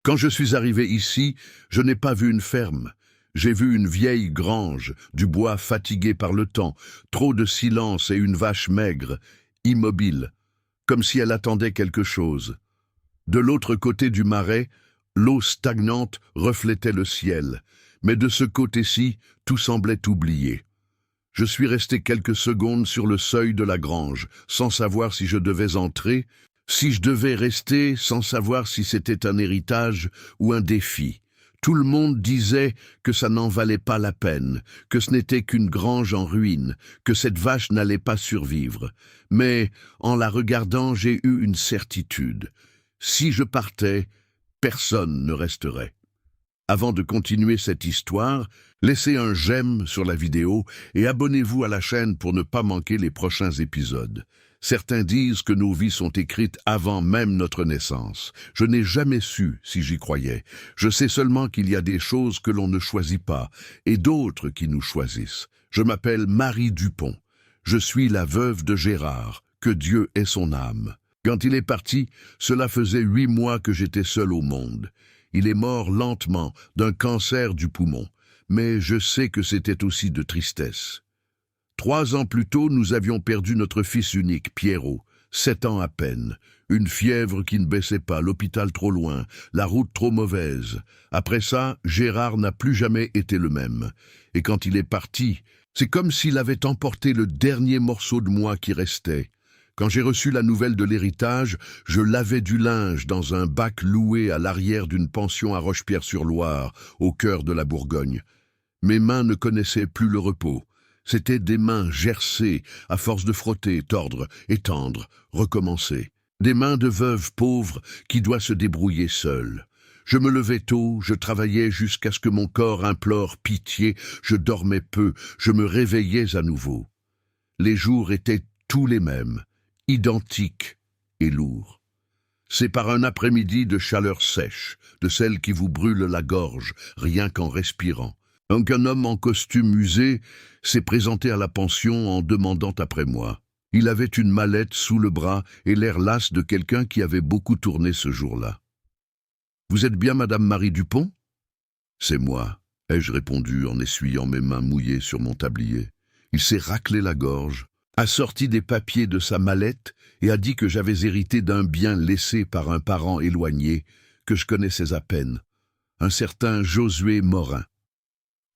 Quand je suis arrivé ici, je n'ai pas vu une ferme. J'ai vu une vieille grange, du bois fatigué par le temps, trop de silence et une vache maigre, immobile, comme si elle attendait quelque chose. De l'autre côté du marais, l'eau stagnante reflétait le ciel, mais de ce côté-ci, tout semblait oublié. Je suis resté quelques secondes sur le seuil de la grange, sans savoir si je devais entrer, si je devais rester, sans savoir si c'était un héritage ou un défi. Tout le monde disait que ça n'en valait pas la peine, que ce n'était qu'une grange en ruine, que cette vache n'allait pas survivre. Mais, en la regardant, j'ai eu une certitude. Si je partais, personne ne resterait. Avant de continuer cette histoire, laissez un j'aime sur la vidéo et abonnez-vous à la chaîne pour ne pas manquer les prochains épisodes. Certains disent que nos vies sont écrites avant même notre naissance. Je n'ai jamais su si j'y croyais. Je sais seulement qu'il y a des choses que l'on ne choisit pas et d'autres qui nous choisissent. Je m'appelle Marie Dupont. Je suis la veuve de Gérard. Que Dieu ait son âme. Quand il est parti, cela faisait 8 mois que j'étais seul au monde. Il est mort lentement d'un cancer du poumon, mais je sais que c'était aussi de tristesse. 3 ans plus tôt, nous avions perdu notre fils unique, Pierrot, 7 ans à peine. Une fièvre qui ne baissait pas, l'hôpital trop loin, la route trop mauvaise. Après ça, Gérard n'a plus jamais été le même. Et quand il est parti, c'est comme s'il avait emporté le dernier morceau de moi qui restait. Quand j'ai reçu la nouvelle de l'héritage, je lavais du linge dans un bac loué à l'arrière d'une pension à Rochepierre-sur-Loire, au cœur de la Bourgogne. Mes mains ne connaissaient plus le repos. C'étaient des mains gercées, à force de frotter, tordre, étendre, recommencer. Des mains de veuve pauvre qui doit se débrouiller seule. Je me levais tôt, je travaillais jusqu'à ce que mon corps implore pitié, je dormais peu, je me réveillais à nouveau. Les jours étaient tous les mêmes, identiques et lourds. C'est par un après-midi de chaleur sèche, de celle qui vous brûle la gorge, rien qu'en respirant. Un homme en costume usé s'est présenté à la pension en demandant après moi. Il avait une mallette sous le bras et l'air las de quelqu'un qui avait beaucoup tourné ce jour-là. « Vous êtes bien Madame Marie Dupont ?»« C'est moi, » ai-je répondu en essuyant mes mains mouillées sur mon tablier. Il s'est raclé la gorge, a sorti des papiers de sa mallette et a dit que j'avais hérité d'un bien laissé par un parent éloigné que je connaissais à peine, un certain Josué Morin.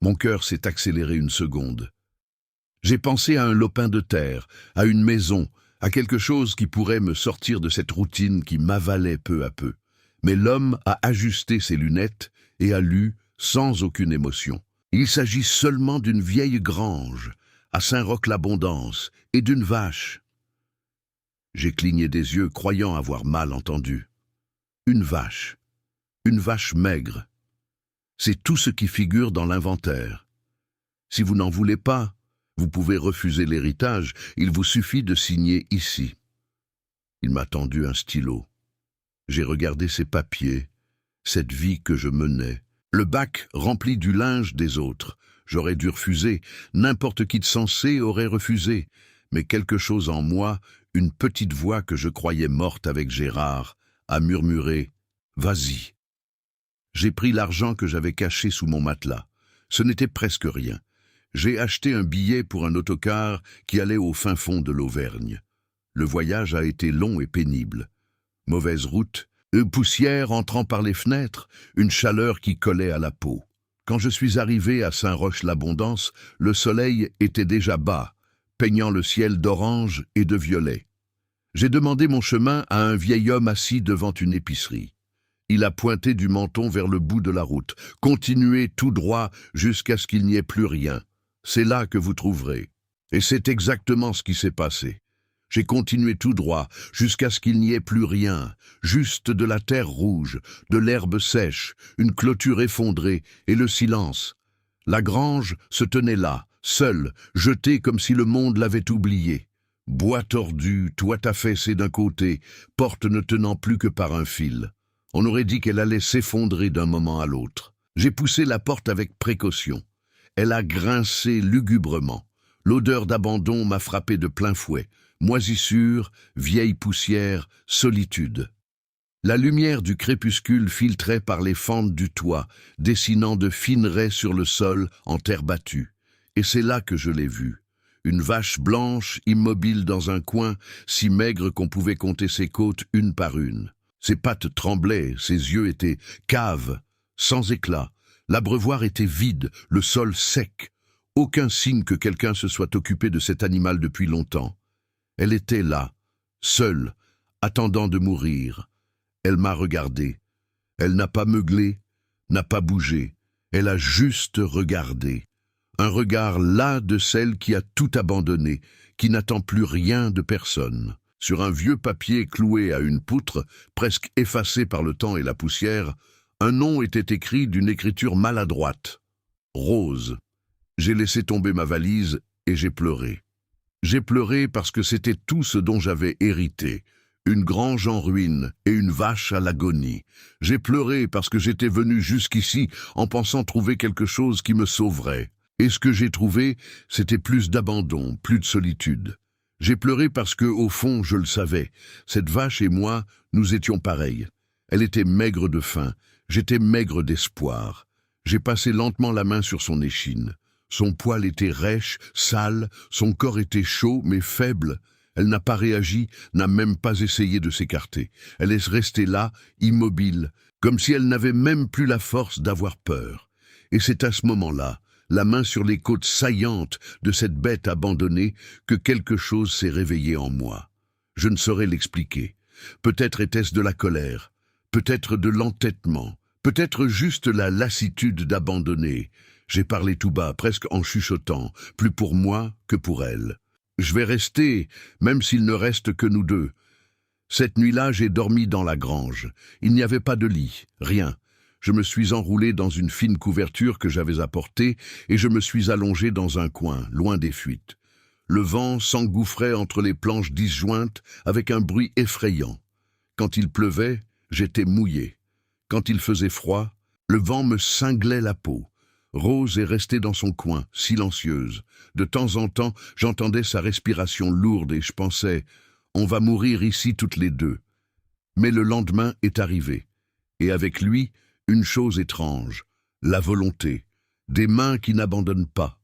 Mon cœur s'est accéléré une seconde. J'ai pensé à un lopin de terre, à une maison, à quelque chose qui pourrait me sortir de cette routine qui m'avalait peu à peu. Mais l'homme a ajusté ses lunettes et a lu sans aucune émotion. Il s'agit seulement d'une vieille grange, à Saint-Roch-l'Abondance, et d'une vache. J'ai cligné des yeux, croyant avoir mal entendu. Une vache maigre. C'est tout ce qui figure dans l'inventaire. Si vous n'en voulez pas, vous pouvez refuser l'héritage, il vous suffit de signer ici. Il m'a tendu un stylo. J'ai regardé ces papiers, cette vie que je menais, le bac rempli du linge des autres. J'aurais dû refuser, n'importe qui de sensé aurait refusé, mais quelque chose en moi, une petite voix que je croyais morte avec Gérard, a murmuré « Vas-y ». J'ai pris l'argent que j'avais caché sous mon matelas. Ce n'était presque rien. J'ai acheté un billet pour un autocar qui allait au fin fond de l'Auvergne. Le voyage a été long et pénible. Mauvaise route, poussière entrant par les fenêtres, une chaleur qui collait à la peau. Quand je suis arrivé à Saint-Roch-l'Abondance, le soleil était déjà bas, peignant le ciel d'orange et de violet. J'ai demandé mon chemin à un vieil homme assis devant une épicerie. Il a pointé du menton vers le bout de la route. Continuez tout droit jusqu'à ce qu'il n'y ait plus rien. C'est là que vous trouverez. Et c'est exactement ce qui s'est passé. J'ai continué tout droit jusqu'à ce qu'il n'y ait plus rien, juste de la terre rouge, de l'herbe sèche, une clôture effondrée et le silence. La grange se tenait là, seule, jetée comme si le monde l'avait oubliée. Bois tordu, toit affaissé d'un côté, porte ne tenant plus que par un fil. On aurait dit qu'elle allait s'effondrer d'un moment à l'autre. J'ai poussé la porte avec précaution. Elle a grincé lugubrement. L'odeur d'abandon m'a frappé de plein fouet. Moisissure, vieille poussière, solitude. La lumière du crépuscule filtrait par les fentes du toit, dessinant de fines raies sur le sol en terre battue. Et c'est là que je l'ai vue. Une vache blanche, immobile dans un coin, si maigre qu'on pouvait compter ses côtes une par une. Ses pattes tremblaient, ses yeux étaient caves, sans éclat. L'abreuvoir était vide, le sol sec. Aucun signe que quelqu'un se soit occupé de cet animal depuis longtemps. Elle était là, seule, attendant de mourir. Elle m'a regardé. Elle n'a pas meuglé, n'a pas bougé. Elle a juste regardé. Un regard las de celle qui a tout abandonné, qui n'attend plus rien de personne. Sur un vieux papier cloué à une poutre, presque effacé par le temps et la poussière, un nom était écrit d'une écriture maladroite. Rose. J'ai laissé tomber ma valise et j'ai pleuré. J'ai pleuré parce que c'était tout ce dont j'avais hérité. Une grange en ruine et une vache à l'agonie. J'ai pleuré parce que j'étais venu jusqu'ici en pensant trouver quelque chose qui me sauverait. Et ce que j'ai trouvé, c'était plus d'abandon, plus de solitude. J'ai pleuré parce que, au fond, je le savais. Cette vache et moi, nous étions pareils. Elle était maigre de faim, j'étais maigre d'espoir. J'ai passé lentement la main sur son échine. Son poil était rêche, sale, son corps était chaud mais faible. Elle n'a pas réagi, n'a même pas essayé de s'écarter. Elle est restée là, immobile, comme si elle n'avait même plus la force d'avoir peur. Et c'est à ce moment-là, la main sur les côtes saillantes de cette bête abandonnée, que quelque chose s'est réveillé en moi. Je ne saurais l'expliquer. Peut-être était-ce de la colère, peut-être de l'entêtement, peut-être juste la lassitude d'abandonner. J'ai parlé tout bas, presque en chuchotant, plus pour moi que pour elle. Je vais rester, même s'il ne reste que nous deux. Cette nuit-là, j'ai dormi dans la grange. Il n'y avait pas de lit, rien. Je me suis enroulé dans une fine couverture que j'avais apportée et je me suis allongé dans un coin, loin des fuites. Le vent s'engouffrait entre les planches disjointes avec un bruit effrayant. Quand il pleuvait, j'étais mouillé. Quand il faisait froid, le vent me cinglait la peau. Rose est restée dans son coin, silencieuse. De temps en temps, j'entendais sa respiration lourde et je pensais « On va mourir ici toutes les deux ». Mais le lendemain est arrivé. Et avec lui, une chose étrange, la volonté, des mains qui n'abandonnent pas.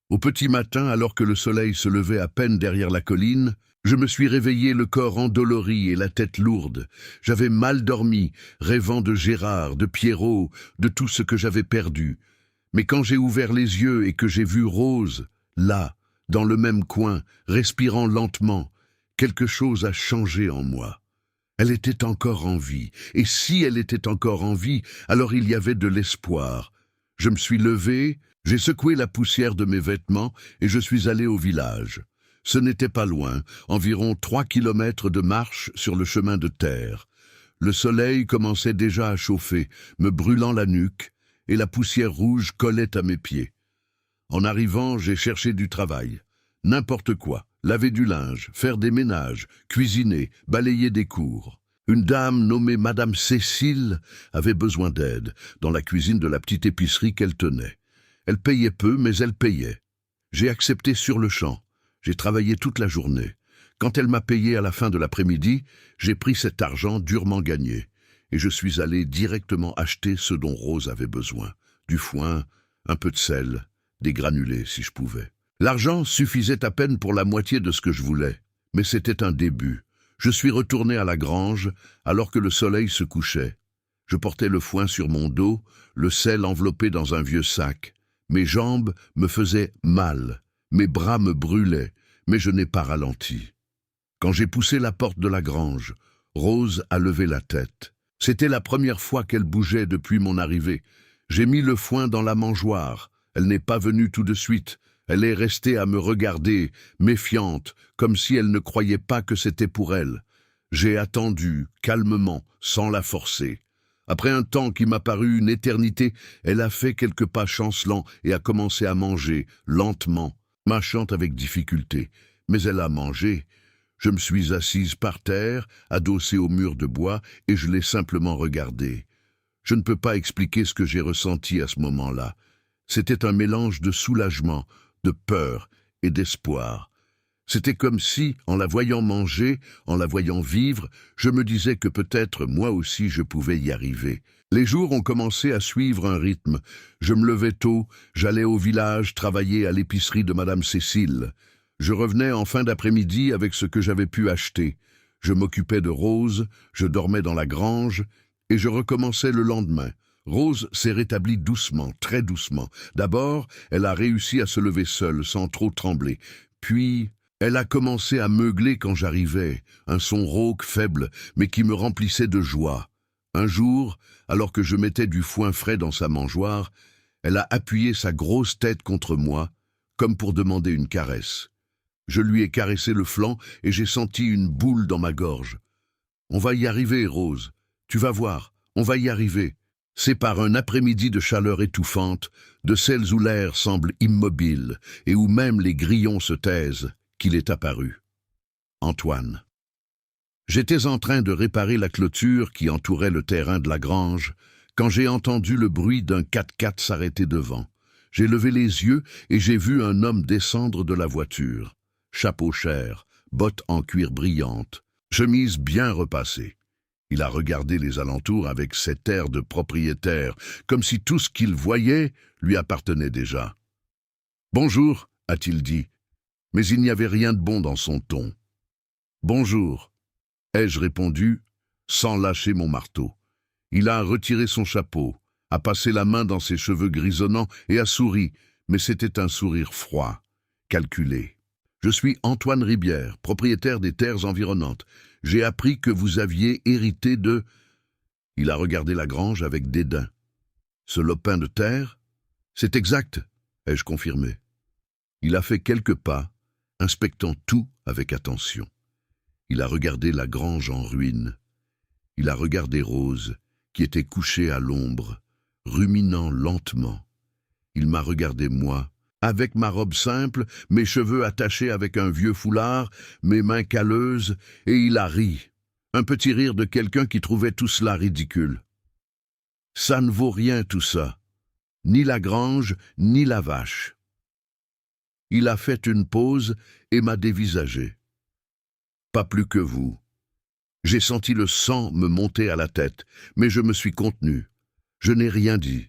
Au petit matin, alors que le soleil se levait à peine derrière la colline, je me suis réveillé le corps endolori et la tête lourde. J'avais mal dormi, rêvant de Gérard, de Pierrot, de tout ce que j'avais perdu. Mais quand j'ai ouvert les yeux et que j'ai vu Rose, là, dans le même coin, respirant lentement, quelque chose a changé en moi. Elle était encore en vie, et si elle était encore en vie, alors il y avait de l'espoir. Je me suis levé, j'ai secoué la poussière de mes vêtements et je suis allé au village. Ce n'était pas loin, environ 3 kilomètres de marche sur le chemin de terre. Le soleil commençait déjà à chauffer, me brûlant la nuque, et la poussière rouge collait à mes pieds. En arrivant, j'ai cherché du travail. N'importe quoi. Laver du linge, faire des ménages, cuisiner, balayer des cours. Une dame nommée Madame Cécile avait besoin d'aide dans la cuisine de la petite épicerie qu'elle tenait. Elle payait peu, mais elle payait. J'ai accepté sur le champ. J'ai travaillé toute la journée. Quand elle m'a payé à la fin de l'après-midi, j'ai pris cet argent durement gagné. Et je suis allé directement acheter ce dont Rose avait besoin. Du foin, un peu de sel, des granulés si je pouvais. L'argent suffisait à peine pour la moitié de ce que je voulais, mais c'était un début. Je suis retourné à la grange alors que le soleil se couchait. Je portais le foin sur mon dos, le sel enveloppé dans un vieux sac. Mes jambes me faisaient mal, mes bras me brûlaient, mais je n'ai pas ralenti. Quand j'ai poussé la porte de la grange, Rose a levé la tête. C'était la première fois qu'elle bougeait depuis mon arrivée. J'ai mis le foin dans la mangeoire. Elle n'est pas venue tout de suite. Elle est restée à me regarder, méfiante, comme si elle ne croyait pas que c'était pour elle. J'ai attendu, calmement, sans la forcer. Après un temps qui m'a paru une éternité, elle a fait quelques pas chancelants et a commencé à manger, lentement, mâchant avec difficulté. Mais elle a mangé. Je me suis assise par terre, adossée au mur de bois, et je l'ai simplement regardée. Je ne peux pas expliquer ce que j'ai ressenti à ce moment-là. C'était un mélange de soulagement, de peur et d'espoir. C'était comme si, en la voyant manger, en la voyant vivre, je me disais que peut-être moi aussi je pouvais y arriver. Les jours ont commencé à suivre un rythme. Je me levais tôt, j'allais au village travailler à l'épicerie de Madame Cécile. Je revenais en fin d'après-midi avec ce que j'avais pu acheter. Je m'occupais de Rose, je dormais dans la grange, et je recommençais le lendemain. Rose s'est rétablie doucement, très doucement. D'abord, elle a réussi à se lever seule, sans trop trembler. Puis, elle a commencé à meugler quand j'arrivais, un son rauque faible, mais qui me remplissait de joie. Un jour, alors que je mettais du foin frais dans sa mangeoire, elle a appuyé sa grosse tête contre moi, comme pour demander une caresse. Je lui ai caressé le flanc et j'ai senti une boule dans ma gorge. « On va y arriver, Rose. Tu vas voir, on va y arriver. » C'est par un après-midi de chaleur étouffante, de celles où l'air semble immobile et où même les grillons se taisent, qu'il est apparu. Antoine. J'étais en train de réparer la clôture qui entourait le terrain de la grange, quand j'ai entendu le bruit d'un 4x4 s'arrêter devant. J'ai levé les yeux et j'ai vu un homme descendre de la voiture. Chapeau cher, bottes en cuir brillantes, chemise bien repassée. Il a regardé les alentours avec cet air de propriétaire, comme si tout ce qu'il voyait lui appartenait déjà. « Bonjour », a-t-il dit, mais il n'y avait rien de bon dans son ton. « Bonjour », ai-je répondu, sans lâcher mon marteau. Il a retiré son chapeau, a passé la main dans ses cheveux grisonnants et a souri, mais c'était un sourire froid, calculé. « Je suis Antoine Ribière, propriétaire des terres environnantes. J'ai appris que vous aviez hérité de... » Il a regardé la grange avec dédain. « Ce lopin de terre ?»« C'est exact, » ai-je confirmé. Il a fait quelques pas, inspectant tout avec attention. Il a regardé la grange en ruine. Il a regardé Rose, qui était couchée à l'ombre, ruminant lentement. Il m'a regardé moi, avec ma robe simple, mes cheveux attachés avec un vieux foulard, mes mains calleuses, et il a ri. Un petit rire de quelqu'un qui trouvait tout cela ridicule. « Ça ne vaut rien tout ça, ni la grange, ni la vache. » Il a fait une pause et m'a dévisagé. « Pas plus que vous. » J'ai senti le sang me monter à la tête, mais je me suis contenu. Je n'ai rien dit.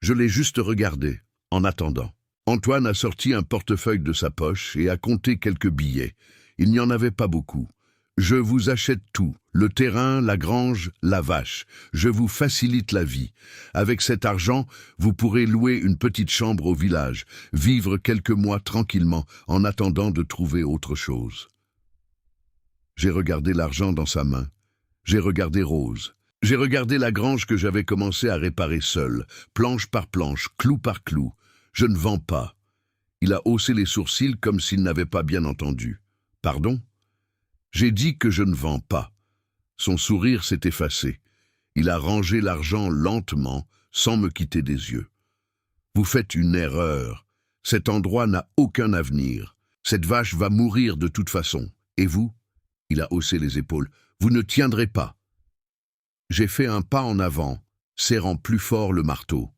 Je l'ai juste regardé, en attendant. Antoine a sorti un portefeuille de sa poche et a compté quelques billets. Il n'y en avait pas beaucoup. « Je vous achète tout, le terrain, la grange, la vache. Je vous facilite la vie. Avec cet argent, vous pourrez louer une petite chambre au village, vivre quelques mois tranquillement en attendant de trouver autre chose. » J'ai regardé l'argent dans sa main. J'ai regardé Rose. J'ai regardé la grange que j'avais commencé à réparer seul, planche par planche, clou par clou. Je ne vends pas. Il a haussé les sourcils comme s'il n'avait pas bien entendu. « Pardon ?» J'ai dit que je ne vends pas. Son sourire s'est effacé. Il a rangé l'argent lentement, sans me quitter des yeux. « Vous faites une erreur. Cet endroit n'a aucun avenir. Cette vache va mourir de toute façon. Et vous ?» Il a haussé les épaules. « Vous ne tiendrez pas. » J'ai fait un pas en avant, serrant plus fort le marteau.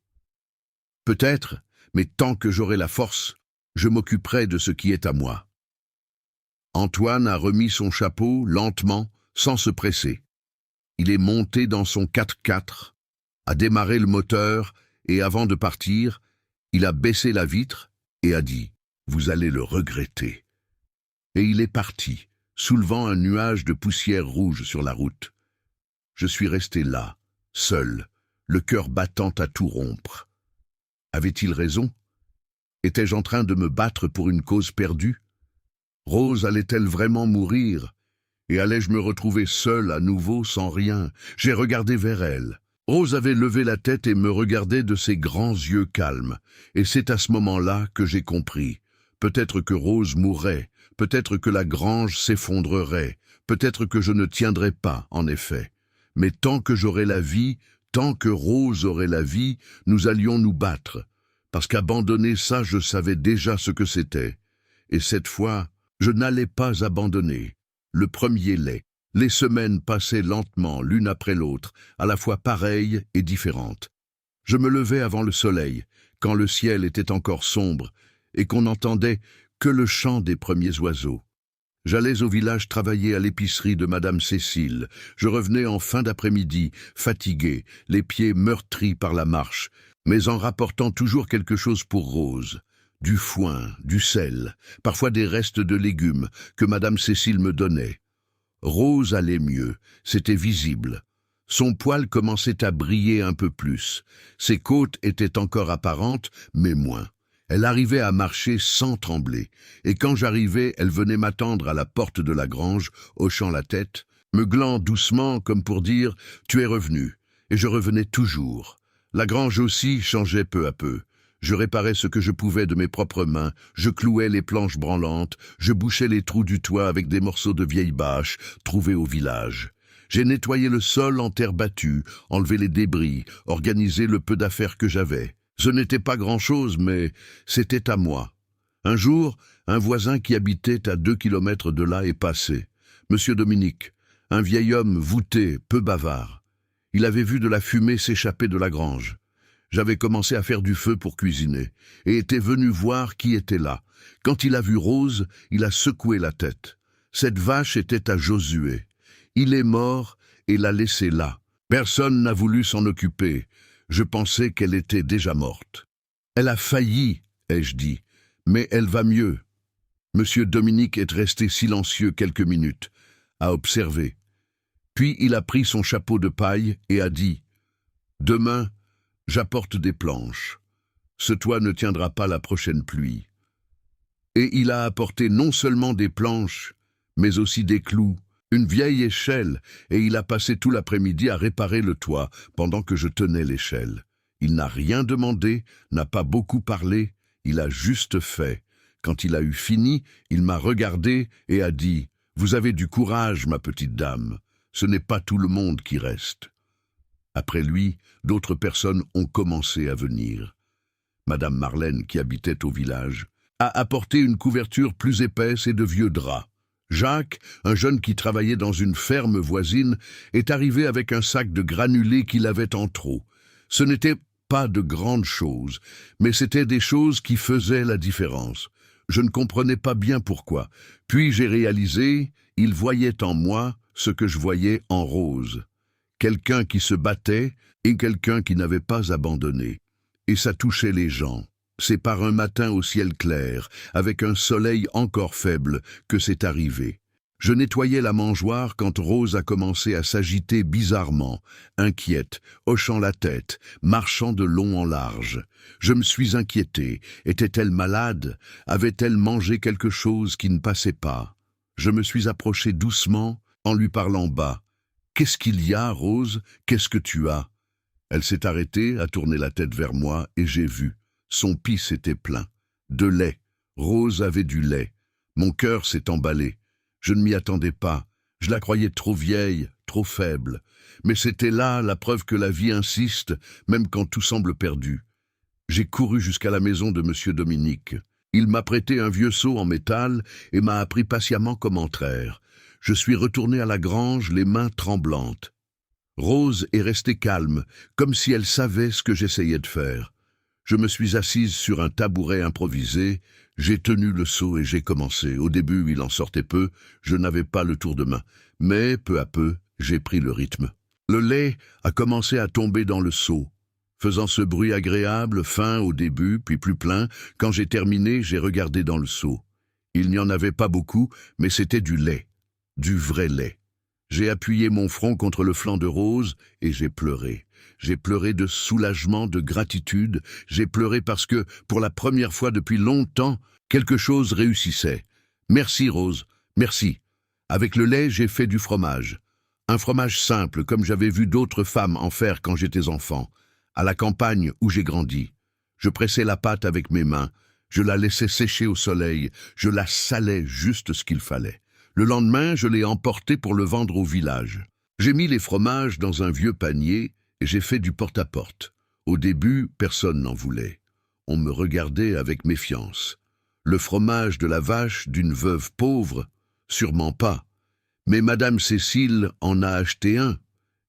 « Peut-être, mais tant que j'aurai la force, je m'occuperai de ce qui est à moi. » Antoine a remis son chapeau lentement, sans se presser. Il est monté dans son 4x4, a démarré le moteur et avant de partir, il a baissé la vitre et a dit « Vous allez le regretter ». Et il est parti, soulevant un nuage de poussière rouge sur la route. Je suis resté là, seul, le cœur battant à tout rompre. Avait-il raison? Étais-je en train de me battre pour une cause perdue? Rose allait-elle vraiment mourir? Et allais-je me retrouver seul à nouveau sans rien? J'ai regardé vers elle. Rose avait levé la tête et me regardait de ses grands yeux calmes. Et c'est à ce moment-là que j'ai compris. Peut-être que Rose mourrait, peut-être que la grange s'effondrerait, peut-être que je ne tiendrais pas, en effet. Mais tant que j'aurais la vie, tant que Rose aurait la vie, nous allions nous battre. Parce qu'abandonner ça, je savais déjà ce que c'était. Et cette fois, je n'allais pas abandonner. Le premier lait. Les semaines passaient lentement, l'une après l'autre, à la fois pareilles et différentes. Je me levais avant le soleil, quand le ciel était encore sombre, et qu'on n'entendait que le chant des premiers oiseaux. J'allais au village travailler à l'épicerie de Madame Cécile. Je revenais en fin d'après-midi, fatigué, les pieds meurtris par la marche, mais en rapportant toujours quelque chose pour Rose. Du foin, du sel, parfois des restes de légumes que Madame Cécile me donnait. Rose allait mieux, c'était visible. Son poil commençait à briller un peu plus. Ses côtes étaient encore apparentes, mais moins. Elle arrivait à marcher sans trembler, et quand j'arrivais, elle venait m'attendre à la porte de la grange, hochant la tête, me glant doucement comme pour dire « Tu es revenu », et je revenais toujours. La grange aussi changeait peu à peu. Je réparais ce que je pouvais de mes propres mains, je clouais les planches branlantes, je bouchais les trous du toit avec des morceaux de vieilles bâches trouvées au village. J'ai nettoyé le sol en terre battue, enlevé les débris, organisé le peu d'affaires que j'avais. Ce n'était pas grand-chose, mais c'était à moi. Un jour, un voisin qui habitait à 2 kilomètres de là est passé. Monsieur Dominique, un vieil homme voûté, peu bavard. Il avait vu de la fumée s'échapper de la grange. J'avais commencé à faire du feu pour cuisiner, et était venu voir qui était là. Quand il a vu Rose, il a secoué la tête. Cette vache était à Josué. Il est mort et l'a laissée là. Personne n'a voulu s'en occuper. Je pensais qu'elle était déjà morte. Elle a failli, ai-je dit, mais elle va mieux. Monsieur Dominique est resté silencieux quelques minutes, à observer. Puis il a pris son chapeau de paille et a dit « Demain, j'apporte des planches. Ce toit ne tiendra pas la prochaine pluie. » Et il a apporté non seulement des planches, mais aussi des clous, une vieille échelle, et il a passé tout l'après-midi à réparer le toit pendant que je tenais l'échelle. Il n'a rien demandé, n'a pas beaucoup parlé, il a juste fait. Quand il a eu fini, il m'a regardé et a dit « Vous avez du courage, ma petite dame. Ce n'est pas tout le monde qui reste. » Après lui, d'autres personnes ont commencé à venir. Madame Marlène, qui habitait au village, a apporté une couverture plus épaisse et de vieux draps. Jacques, un jeune qui travaillait dans une ferme voisine, est arrivé avec un sac de granulés qu'il avait en trop. Ce n'était pas de grandes choses, mais c'était des choses qui faisaient la différence. Je ne comprenais pas bien pourquoi. Puis j'ai réalisé, il voyait en moi ce que je voyais en Rose. Quelqu'un qui se battait et quelqu'un qui n'avait pas abandonné. Et ça touchait les gens. C'est par un matin au ciel clair, avec un soleil encore faible, que c'est arrivé. Je nettoyais la mangeoire quand Rose a commencé à s'agiter bizarrement, inquiète, hochant la tête, marchant de long en large. Je me suis inquiété. Était-elle malade? Avait-elle mangé quelque chose qui ne passait pas? Je me suis approché doucement, en lui parlant bas. « Qu'est-ce qu'il y a, Rose? Qu'est-ce que tu as ?» Elle s'est arrêtée, a tourné la tête vers moi, et j'ai vu. Son pis était plein. De lait. Rose avait du lait. Mon cœur s'est emballé. Je ne m'y attendais pas. Je la croyais trop vieille, trop faible. Mais c'était là la preuve que la vie insiste, même quand tout semble perdu. J'ai couru jusqu'à la maison de Monsieur Dominique. Il m'a prêté un vieux seau en métal et m'a appris patiemment comment traire. Je suis retourné à la grange, les mains tremblantes. Rose est restée calme, comme si elle savait ce que j'essayais de faire. Je me suis assise sur un tabouret improvisé, j'ai tenu le seau et j'ai commencé. Au début, il en sortait peu, je n'avais pas le tour de main. Mais, peu à peu, j'ai pris le rythme. Le lait a commencé à tomber dans le seau, faisant ce bruit agréable, fin au début, puis plus plein. Quand j'ai terminé, j'ai regardé dans le seau. Il n'y en avait pas beaucoup, mais c'était du lait, du vrai lait. J'ai appuyé mon front contre le flanc de Rose et j'ai pleuré. J'ai pleuré de soulagement, de gratitude. J'ai pleuré parce que, pour la première fois depuis longtemps, quelque chose réussissait. Merci Rose, merci. Avec le lait, j'ai fait du fromage. Un fromage simple, comme j'avais vu d'autres femmes en faire quand j'étais enfant, à la campagne où j'ai grandi. Je pressais la pâte avec mes mains, je la laissais sécher au soleil, je la salais juste ce qu'il fallait. Le lendemain, je l'ai emporté pour le vendre au village. J'ai mis les fromages dans un vieux panier et j'ai fait du porte-à-porte. Au début, personne n'en voulait. On me regardait avec méfiance. Le fromage de la vache d'une veuve pauvre? Sûrement pas. Mais Madame Cécile en a acheté un.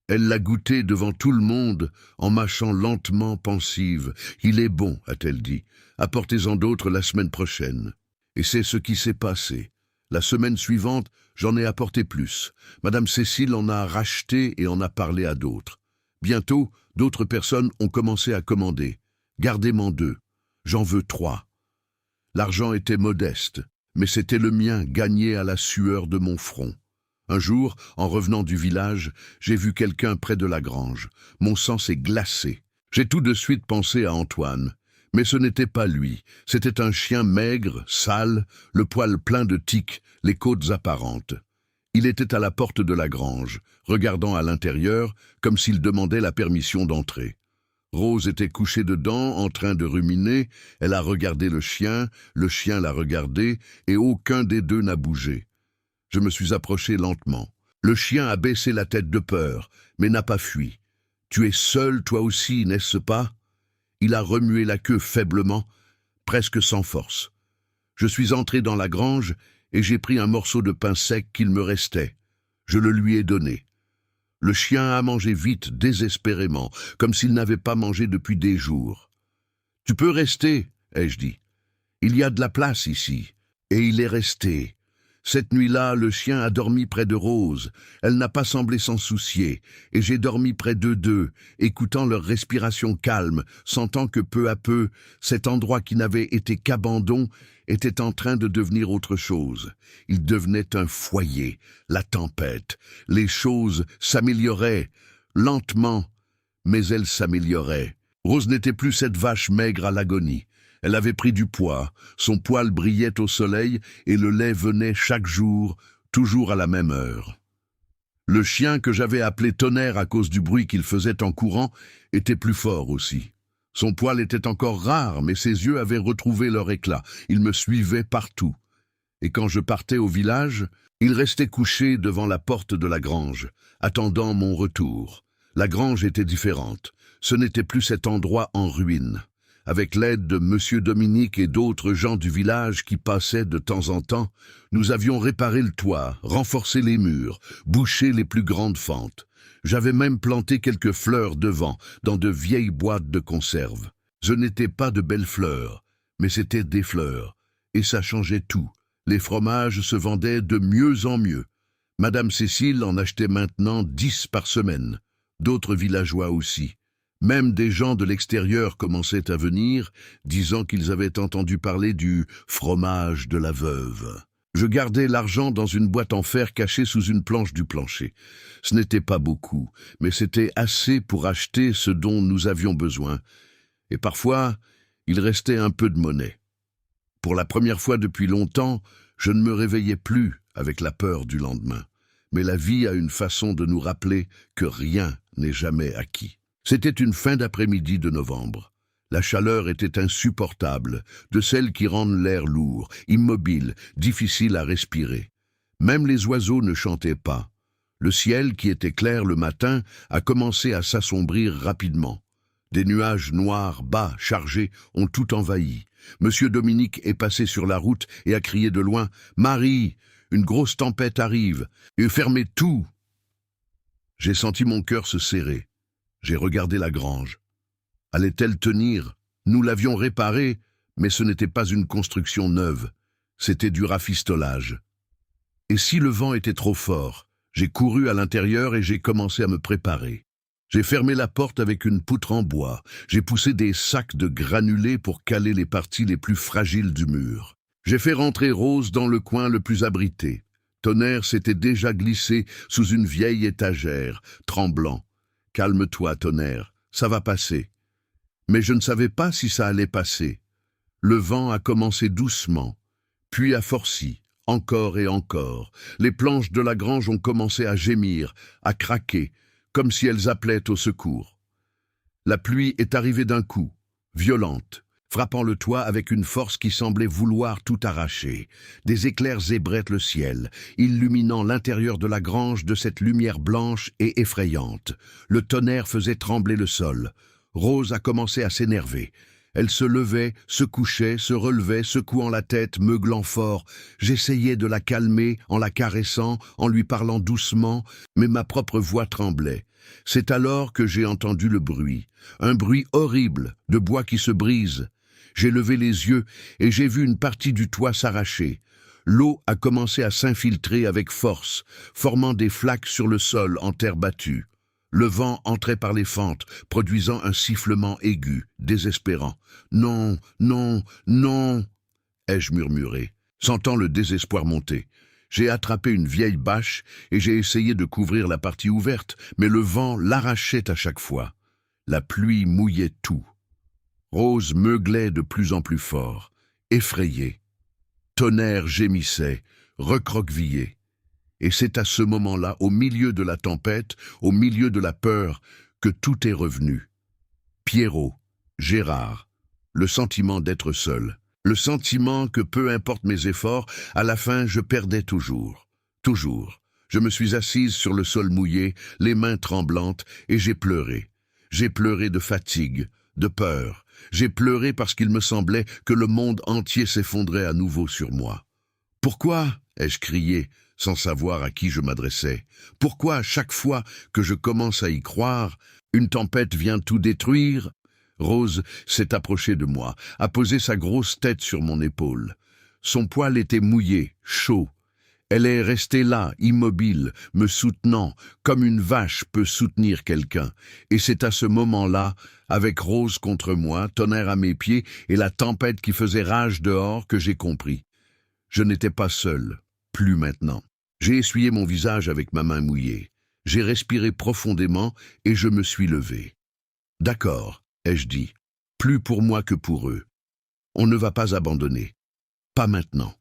Elle l'a goûté devant tout le monde, en mâchant lentement pensive. « Il est bon, a-t-elle dit. Apportez-en d'autres la semaine prochaine. » Et c'est ce qui s'est passé. La semaine suivante, j'en ai apporté plus. Madame Cécile en a racheté et en a parlé à d'autres. Bientôt, d'autres personnes ont commencé à commander. Gardez-m'en 2. J'en veux 3. L'argent était modeste, mais c'était le mien gagné à la sueur de mon front. Un jour, en revenant du village, j'ai vu quelqu'un près de la grange. Mon sang s'est glacé. J'ai tout de suite pensé à Antoine. Mais ce n'était pas lui. C'était un chien maigre, sale, le poil plein de tiques, les côtes apparentes. Il était à la porte de la grange, regardant à l'intérieur, comme s'il demandait la permission d'entrer. Rose était couchée dedans, en train de ruminer. Elle a regardé le chien l'a regardé, et aucun des deux n'a bougé. Je me suis approché lentement. Le chien a baissé la tête de peur, mais n'a pas fui. « Tu es seul, toi aussi, n'est-ce pas ?» Il a remué la queue faiblement, presque sans force. Je suis entré dans la grange et j'ai pris un morceau de pain sec qu'il me restait. Je le lui ai donné. Le chien a mangé vite, désespérément, comme s'il n'avait pas mangé depuis des jours. « Tu peux rester, ai-je dit. Il y a de la place ici. » Et il est resté. Cette nuit-là, le chien a dormi près de Rose. Elle n'a pas semblé s'en soucier, et j'ai dormi près d'eux, écoutant leur respiration calme, sentant que peu à peu, cet endroit qui n'avait été qu'abandon était en train de devenir autre chose. Il devenait un foyer, la tempête. Les choses s'amélioraient, lentement, mais elles s'amélioraient. Rose n'était plus cette vache maigre à l'agonie. Elle avait pris du poids, son poil brillait au soleil et le lait venait chaque jour, toujours à la même heure. Le chien que j'avais appelé Tonnerre à cause du bruit qu'il faisait en courant était plus fort aussi. Son poil était encore rare, mais ses yeux avaient retrouvé leur éclat. Il me suivait partout. Et quand je partais au village, il restait couché devant la porte de la grange, attendant mon retour. La grange était différente. Ce n'était plus cet endroit en ruine. Avec l'aide de Monsieur Dominique et d'autres gens du village qui passaient de temps en temps, nous avions réparé le toit, renforcé les murs, bouché les plus grandes fentes. J'avais même planté quelques fleurs devant, dans de vieilles boîtes de conserve. Ce n'étaient pas de belles fleurs, mais c'étaient des fleurs, et ça changeait tout. Les fromages se vendaient de mieux en mieux. Madame Cécile en achetait maintenant 10 par semaine. D'autres villageois aussi. Même des gens de l'extérieur commençaient à venir, disant qu'ils avaient entendu parler du fromage de la veuve. Je gardais l'argent dans une boîte en fer cachée sous une planche du plancher. Ce n'était pas beaucoup, mais c'était assez pour acheter ce dont nous avions besoin. Et parfois, il restait un peu de monnaie. Pour la première fois depuis longtemps, je ne me réveillais plus avec la peur du lendemain. Mais la vie a une façon de nous rappeler que rien n'est jamais acquis. C'était une fin d'après-midi de novembre. La chaleur était insupportable, de celles qui rendent l'air lourd, immobile, difficile à respirer. Même les oiseaux ne chantaient pas. Le ciel, qui était clair le matin, a commencé à s'assombrir rapidement. Des nuages noirs, bas, chargés, ont tout envahi. Monsieur Dominique est passé sur la route et a crié de loin « Marie, une grosse tempête arrive, et fermez tout !» J'ai senti mon cœur se serrer. J'ai regardé la grange. Allait-elle tenir? Nous l'avions réparée, mais ce n'était pas une construction neuve. C'était du rafistolage. Et si le vent était trop fort, j'ai couru à l'intérieur et j'ai commencé à me préparer. J'ai fermé la porte avec une poutre en bois. J'ai poussé des sacs de granulés pour caler les parties les plus fragiles du mur. J'ai fait rentrer Rose dans le coin le plus abrité. Tonnerre s'était déjà glissé sous une vieille étagère, tremblant. « Calme-toi, Tonnerre, ça va passer. » Mais je ne savais pas si ça allait passer. Le vent a commencé doucement, puis a forci, encore et encore. Les planches de la grange ont commencé à gémir, à craquer, comme si elles appelaient au secours. La pluie est arrivée d'un coup, violente, frappant le toit avec une force qui semblait vouloir tout arracher. Des éclairs zébraient le ciel, illuminant l'intérieur de la grange de cette lumière blanche et effrayante. Le tonnerre faisait trembler le sol. Rose a commencé à s'énerver. Elle se levait, se couchait, se relevait, secouant la tête, meuglant fort. J'essayais de la calmer en la caressant, en lui parlant doucement, mais ma propre voix tremblait. C'est alors que j'ai entendu le bruit, un bruit horrible, de bois qui se brise. J'ai levé les yeux et j'ai vu une partie du toit s'arracher. L'eau a commencé à s'infiltrer avec force, formant des flaques sur le sol en terre battue. Le vent entrait par les fentes, produisant un sifflement aigu, désespérant. « Non, non, non !» ai-je murmuré, sentant le désespoir monter. J'ai attrapé une vieille bâche et j'ai essayé de couvrir la partie ouverte, mais le vent l'arrachait à chaque fois. La pluie mouillait tout. Rose meuglait de plus en plus fort, effrayée. Tonnerre gémissait, recroquevillé. Et c'est à ce moment-là, au milieu de la tempête, au milieu de la peur, que tout est revenu. Pierrot, Gérard, le sentiment d'être seul. Le sentiment que peu importe mes efforts, à la fin je perdais toujours. Toujours. Je me suis assise sur le sol mouillé, les mains tremblantes, et j'ai pleuré. J'ai pleuré de fatigue, de peur. J'ai pleuré parce qu'il me semblait que le monde entier s'effondrait à nouveau sur moi. « Pourquoi ?» ai-je crié, sans savoir à qui je m'adressais. « Pourquoi à chaque fois que je commence à y croire, une tempête vient tout détruire ?» Rose s'est approchée de moi, a posé sa grosse tête sur mon épaule. Son poil était mouillé, chaud. Elle est restée là, immobile, me soutenant, comme une vache peut soutenir quelqu'un. Et c'est à ce moment-là, avec Rose contre moi, Tonnerre à mes pieds et la tempête qui faisait rage dehors, que j'ai compris. Je n'étais pas seul, plus maintenant. J'ai essuyé mon visage avec ma main mouillée. J'ai respiré profondément et je me suis levé. « D'accord », ai-je dit, « plus pour moi que pour eux. On ne va pas abandonner. Pas maintenant. »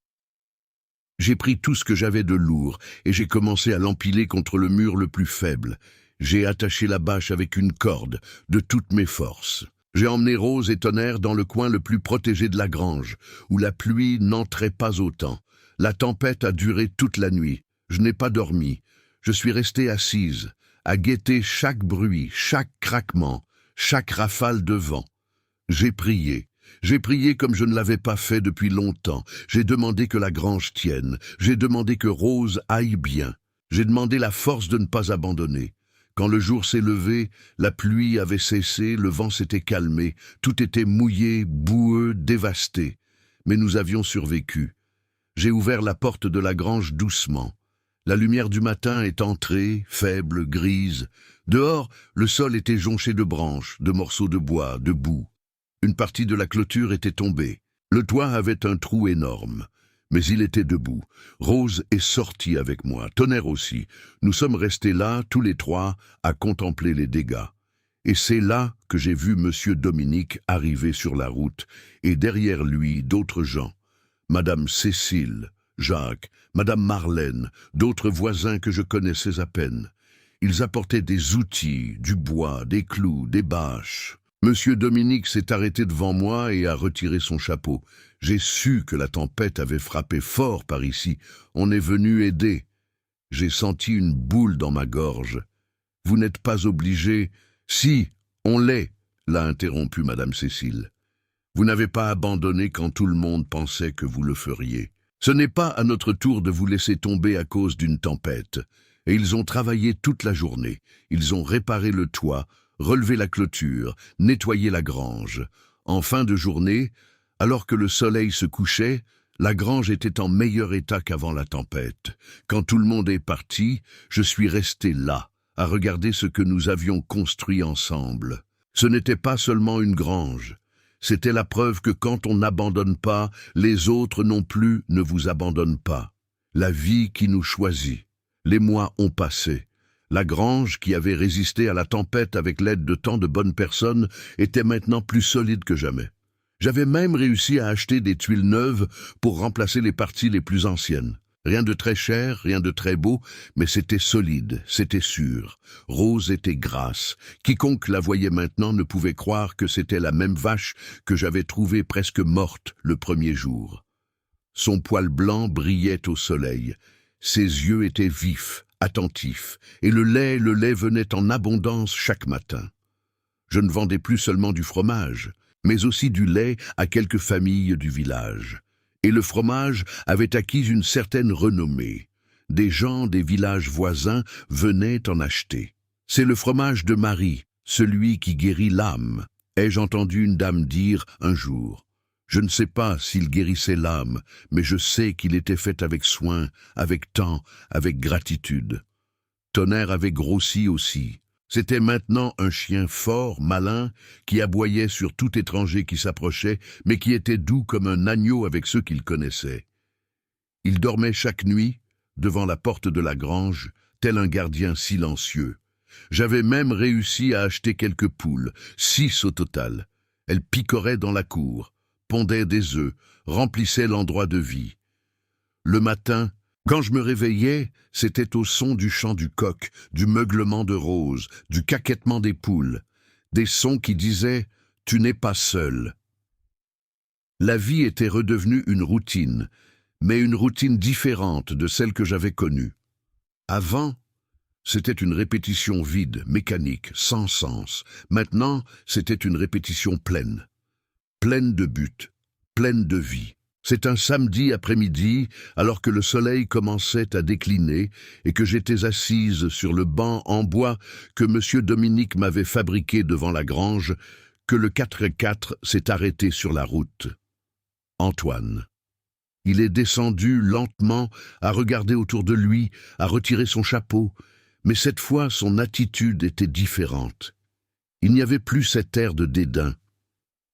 J'ai pris tout ce que j'avais de lourd et j'ai commencé à l'empiler contre le mur le plus faible. J'ai attaché la bâche avec une corde, de toutes mes forces. J'ai emmené Rose et Tonnerre dans le coin le plus protégé de la grange, où la pluie n'entrait pas autant. La tempête a duré toute la nuit. Je n'ai pas dormi. Je suis restée assise, à guetter chaque bruit, chaque craquement, chaque rafale de vent. J'ai prié. J'ai prié comme je ne l'avais pas fait depuis longtemps. J'ai demandé que la grange tienne. J'ai demandé que Rose aille bien. J'ai demandé la force de ne pas abandonner. Quand le jour s'est levé, la pluie avait cessé, le vent s'était calmé, tout était mouillé, boueux, dévasté. Mais nous avions survécu. J'ai ouvert la porte de la grange doucement. La lumière du matin est entrée, faible, grise. Dehors, le sol était jonché de branches, de morceaux de bois, de boue. Une partie de la clôture était tombée. Le toit avait un trou énorme. Mais il était debout. Rose est sortie avec moi, Tonnerre aussi. Nous sommes restés là, tous les trois, à contempler les dégâts. Et c'est là que j'ai vu Monsieur Dominique arriver sur la route, et derrière lui d'autres gens. Madame Cécile, Jacques, Madame Marlène, d'autres voisins que je connaissais à peine. Ils apportaient des outils, du bois, des clous, des bâches. Monsieur Dominique s'est arrêté devant moi et a retiré son chapeau. J'ai su que la tempête avait frappé fort par ici. On est venu aider. J'ai senti une boule dans ma gorge. « Vous n'êtes pas obligé. »« Si, on l'est, » l'a interrompu Madame Cécile. « Vous n'avez pas abandonné quand tout le monde pensait que vous le feriez. Ce n'est pas à notre tour de vous laisser tomber à cause d'une tempête. » Et ils ont travaillé toute la journée. Ils ont réparé le toit, relevé la clôture, nettoyé la grange. En fin de journée, alors que le soleil se couchait, la grange était en meilleur état qu'avant la tempête. Quand tout le monde est parti, je suis resté là, à regarder ce que nous avions construit ensemble. Ce n'était pas seulement une grange. C'était la preuve que quand on n'abandonne pas, les autres non plus ne vous abandonnent pas. La vie qui nous choisit. Les mois ont passé. La grange, qui avait résisté à la tempête avec l'aide de tant de bonnes personnes, était maintenant plus solide que jamais. J'avais même réussi à acheter des tuiles neuves pour remplacer les parties les plus anciennes. Rien de très cher, rien de très beau, mais c'était solide, c'était sûr. Rose était grasse. Quiconque la voyait maintenant ne pouvait croire que c'était la même vache que j'avais trouvée presque morte le premier jour. Son poil blanc brillait au soleil. Ses yeux étaient vifs, attentifs, et le lait venait en abondance chaque matin. Je ne vendais plus seulement du fromage, mais aussi du lait à quelques familles du village. Et le fromage avait acquis une certaine renommée. Des gens des villages voisins venaient en acheter. « C'est le fromage de Marie, celui qui guérit l'âme », ai-je entendu une dame dire un jour. Je ne sais pas s'il guérissait l'âme, mais je sais qu'il était fait avec soin, avec temps, avec gratitude. Tonnerre avait grossi aussi. C'était maintenant un chien fort, malin, qui aboyait sur tout étranger qui s'approchait, mais qui était doux comme un agneau avec ceux qu'il connaissait. Il dormait chaque nuit, devant la porte de la grange, tel un gardien silencieux. J'avais même réussi à acheter quelques poules, 6 au total. Elles picoraient dans la cour, pondaient des œufs, remplissaient l'endroit de vie. Le matin, quand je me réveillais, c'était au son du chant du coq, du meuglement de Rose, du caquettement des poules, des sons qui disaient « Tu n'es pas seul ». La vie était redevenue une routine, mais une routine différente de celle que j'avais connue. Avant, c'était une répétition vide, mécanique, sans sens. Maintenant, c'était une répétition pleine. Pleine de but, pleine de vie. C'est un samedi après-midi, alors que le soleil commençait à décliner et que j'étais assise sur le banc en bois que M. Dominique m'avait fabriqué devant la grange, que le 4x4 s'est arrêté sur la route. Antoine. Il est descendu lentement à regarder autour de lui, à retirer son chapeau, mais cette fois son attitude était différente. Il n'y avait plus cet air de dédain.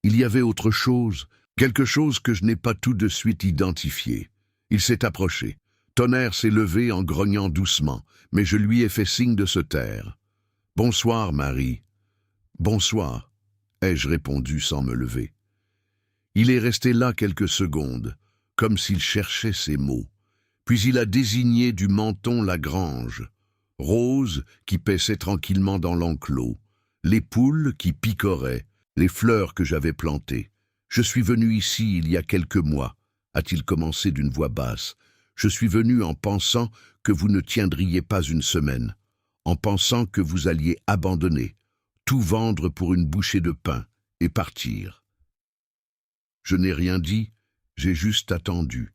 Il y avait autre chose, quelque chose que je n'ai pas tout de suite identifié. Il s'est approché. Tonnerre s'est levé en grognant doucement, mais je lui ai fait signe de se taire. « Bonsoir, Marie. »« Bonsoir », ai-je répondu sans me lever. Il est resté là quelques secondes, comme s'il cherchait ses mots. Puis il a désigné du menton la grange, Rose qui paissait tranquillement dans l'enclos, les poules qui picoraient, les fleurs que j'avais plantées. « Je suis venu ici il y a quelques mois, » a-t-il commencé d'une voix basse. « Je suis venu en pensant que vous ne tiendriez pas une semaine, en pensant que vous alliez abandonner, tout vendre pour une bouchée de pain et partir. » Je n'ai rien dit, j'ai juste attendu.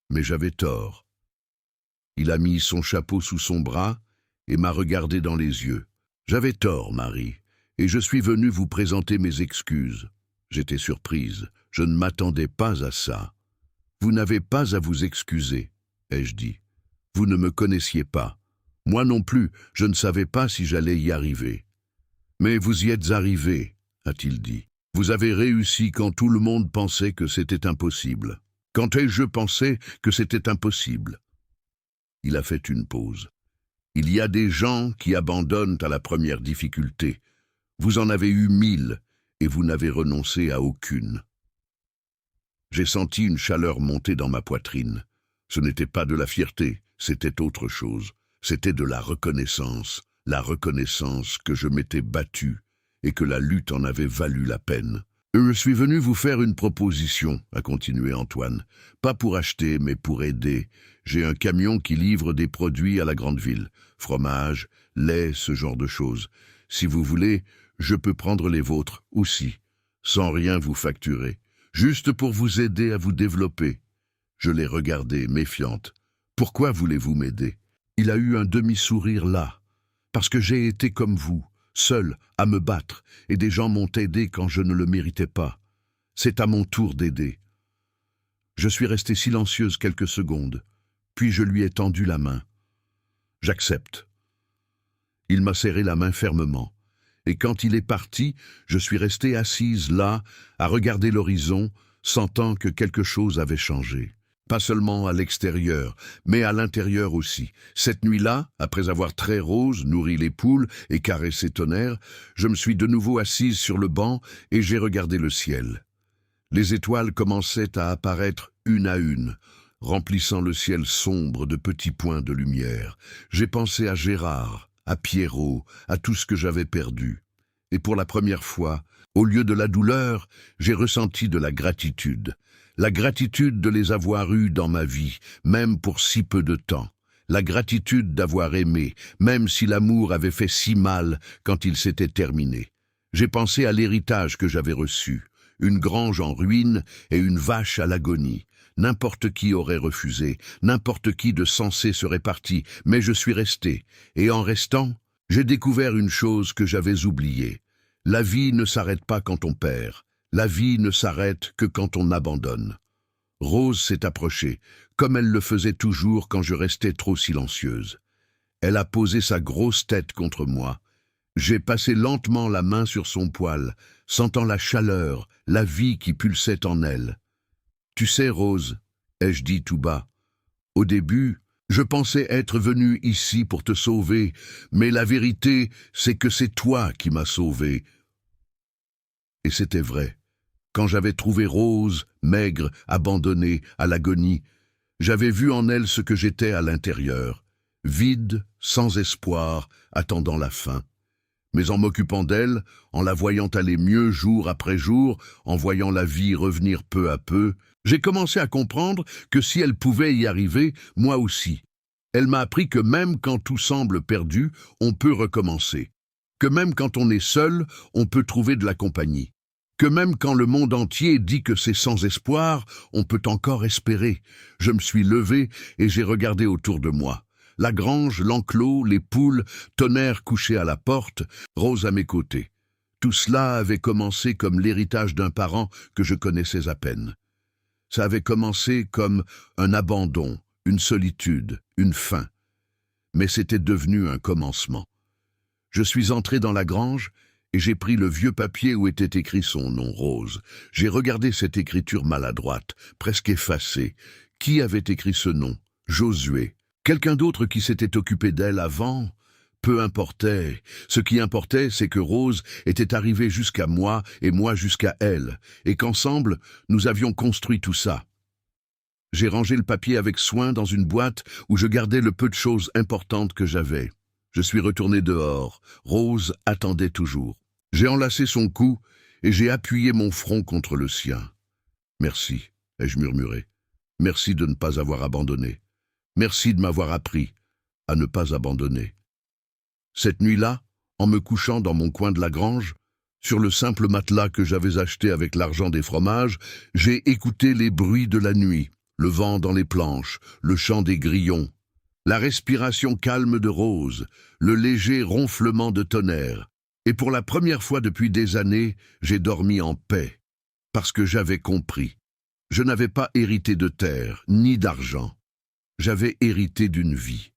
Mais j'avais tort. Il a mis son chapeau sous son bras et m'a regardé dans les yeux. « J'avais tort, Marie, et je suis venu vous présenter mes excuses. » J'étais surprise, je ne m'attendais pas à ça. « Vous n'avez pas à vous excuser, » ai-je dit. « Vous ne me connaissiez pas. Moi non plus, je ne savais pas si j'allais y arriver. »« Mais vous y êtes arrivé, » a-t-il dit. « Vous avez réussi quand tout le monde pensait que c'était impossible. Quand ai-je pensé que c'était impossible ?» Il a fait une pause. « Il y a des gens qui abandonnent à la première difficulté. Vous en avez eu 1000 et vous n'avez renoncé à aucune. » J'ai senti une chaleur monter dans ma poitrine. Ce n'était pas de la fierté, c'était autre chose. C'était de la reconnaissance que je m'étais battu et que la lutte en avait valu la peine. « Je suis venu vous faire une proposition, » a continué Antoine. « Pas pour acheter, mais pour aider. J'ai un camion qui livre des produits à la grande ville. Fromage, lait, ce genre de choses. Si vous voulez, je peux prendre les vôtres aussi, sans rien vous facturer. Juste pour vous aider à vous développer. » Je l'ai regardée, méfiante. « Pourquoi voulez-vous m'aider ?» Il a eu un demi-sourire là. « Parce que j'ai été comme vous, seul, à me battre, et des gens m'ont aidé quand je ne le méritais pas. C'est à mon tour d'aider. » Je suis restée silencieuse quelques secondes, puis je lui ai tendu la main. « J'accepte. » Il m'a serré la main fermement. Et quand il est parti, je suis restée assise là, à regarder l'horizon, sentant que quelque chose avait changé. Pas seulement à l'extérieur, mais à l'intérieur aussi. Cette nuit-là, après avoir trait Rose, nourri les poules et caressé Tonnerre, je me suis de nouveau assise sur le banc et j'ai regardé le ciel. Les étoiles commençaient à apparaître une à une, remplissant le ciel sombre de petits points de lumière. J'ai pensé à Gérard, à Pierrot, à tout ce que j'avais perdu. Et pour la première fois, au lieu de la douleur, j'ai ressenti de la gratitude. La gratitude de les avoir eus dans ma vie, même pour si peu de temps. La gratitude d'avoir aimé, même si l'amour avait fait si mal quand il s'était terminé. J'ai pensé à l'héritage que j'avais reçu. Une grange en ruine et une vache à l'agonie. N'importe qui aurait refusé, n'importe qui de sensé serait parti, mais je suis resté. Et en restant, j'ai découvert une chose que j'avais oubliée. La vie ne s'arrête pas quand on perd. La vie ne s'arrête que quand on abandonne. Rose s'est approchée, comme elle le faisait toujours quand je restais trop silencieuse. Elle a posé sa grosse tête contre moi. J'ai passé lentement la main sur son poil, sentant la chaleur, la vie qui pulsait en elle. « Tu sais, Rose, » ai-je dit tout bas, « au début, je pensais être venu ici pour te sauver, mais la vérité, c'est que c'est toi qui m'as sauvé. » Et c'était vrai. Quand j'avais trouvé Rose, maigre, abandonnée, à l'agonie, j'avais vu en elle ce que j'étais à l'intérieur, vide, sans espoir, attendant la fin. Mais en m'occupant d'elle, en la voyant aller mieux jour après jour, en voyant la vie revenir peu à peu, j'ai commencé à comprendre que si elle pouvait y arriver, moi aussi. Elle m'a appris que même quand tout semble perdu, on peut recommencer. Que même quand on est seul, on peut trouver de la compagnie. Que même quand le monde entier dit que c'est sans espoir, on peut encore espérer. Je me suis levé et j'ai regardé autour de moi. La grange, l'enclos, les poules, Tonnerre couché à la porte, Rose à mes côtés. Tout cela avait commencé comme l'héritage d'un parent que je connaissais à peine. Ça avait commencé comme un abandon, une solitude, une fin. Mais c'était devenu un commencement. Je suis entré dans la grange et j'ai pris le vieux papier où était écrit son nom, Rose. J'ai regardé cette écriture maladroite, presque effacée. Qui avait écrit ce nom? Josué. Quelqu'un d'autre qui s'était occupé d'elle avant? Peu importait. Ce qui importait, c'est que Rose était arrivée jusqu'à moi et moi jusqu'à elle, et qu'ensemble, nous avions construit tout ça. J'ai rangé le papier avec soin dans une boîte où je gardais le peu de choses importantes que j'avais. Je suis retourné dehors. Rose attendait toujours. J'ai enlacé son cou et j'ai appuyé mon front contre le sien. « Merci », ai-je murmuré. « Merci de ne pas avoir abandonné. Merci de m'avoir appris à ne pas abandonner. » Cette nuit-là, en me couchant dans mon coin de la grange, sur le simple matelas que j'avais acheté avec l'argent des fromages, j'ai écouté les bruits de la nuit, le vent dans les planches, le chant des grillons, la respiration calme de Rose, le léger ronflement de Tonnerre. Et pour la première fois depuis des années, j'ai dormi en paix, parce que j'avais compris. Je n'avais pas hérité de terre, ni d'argent. J'avais hérité d'une vie.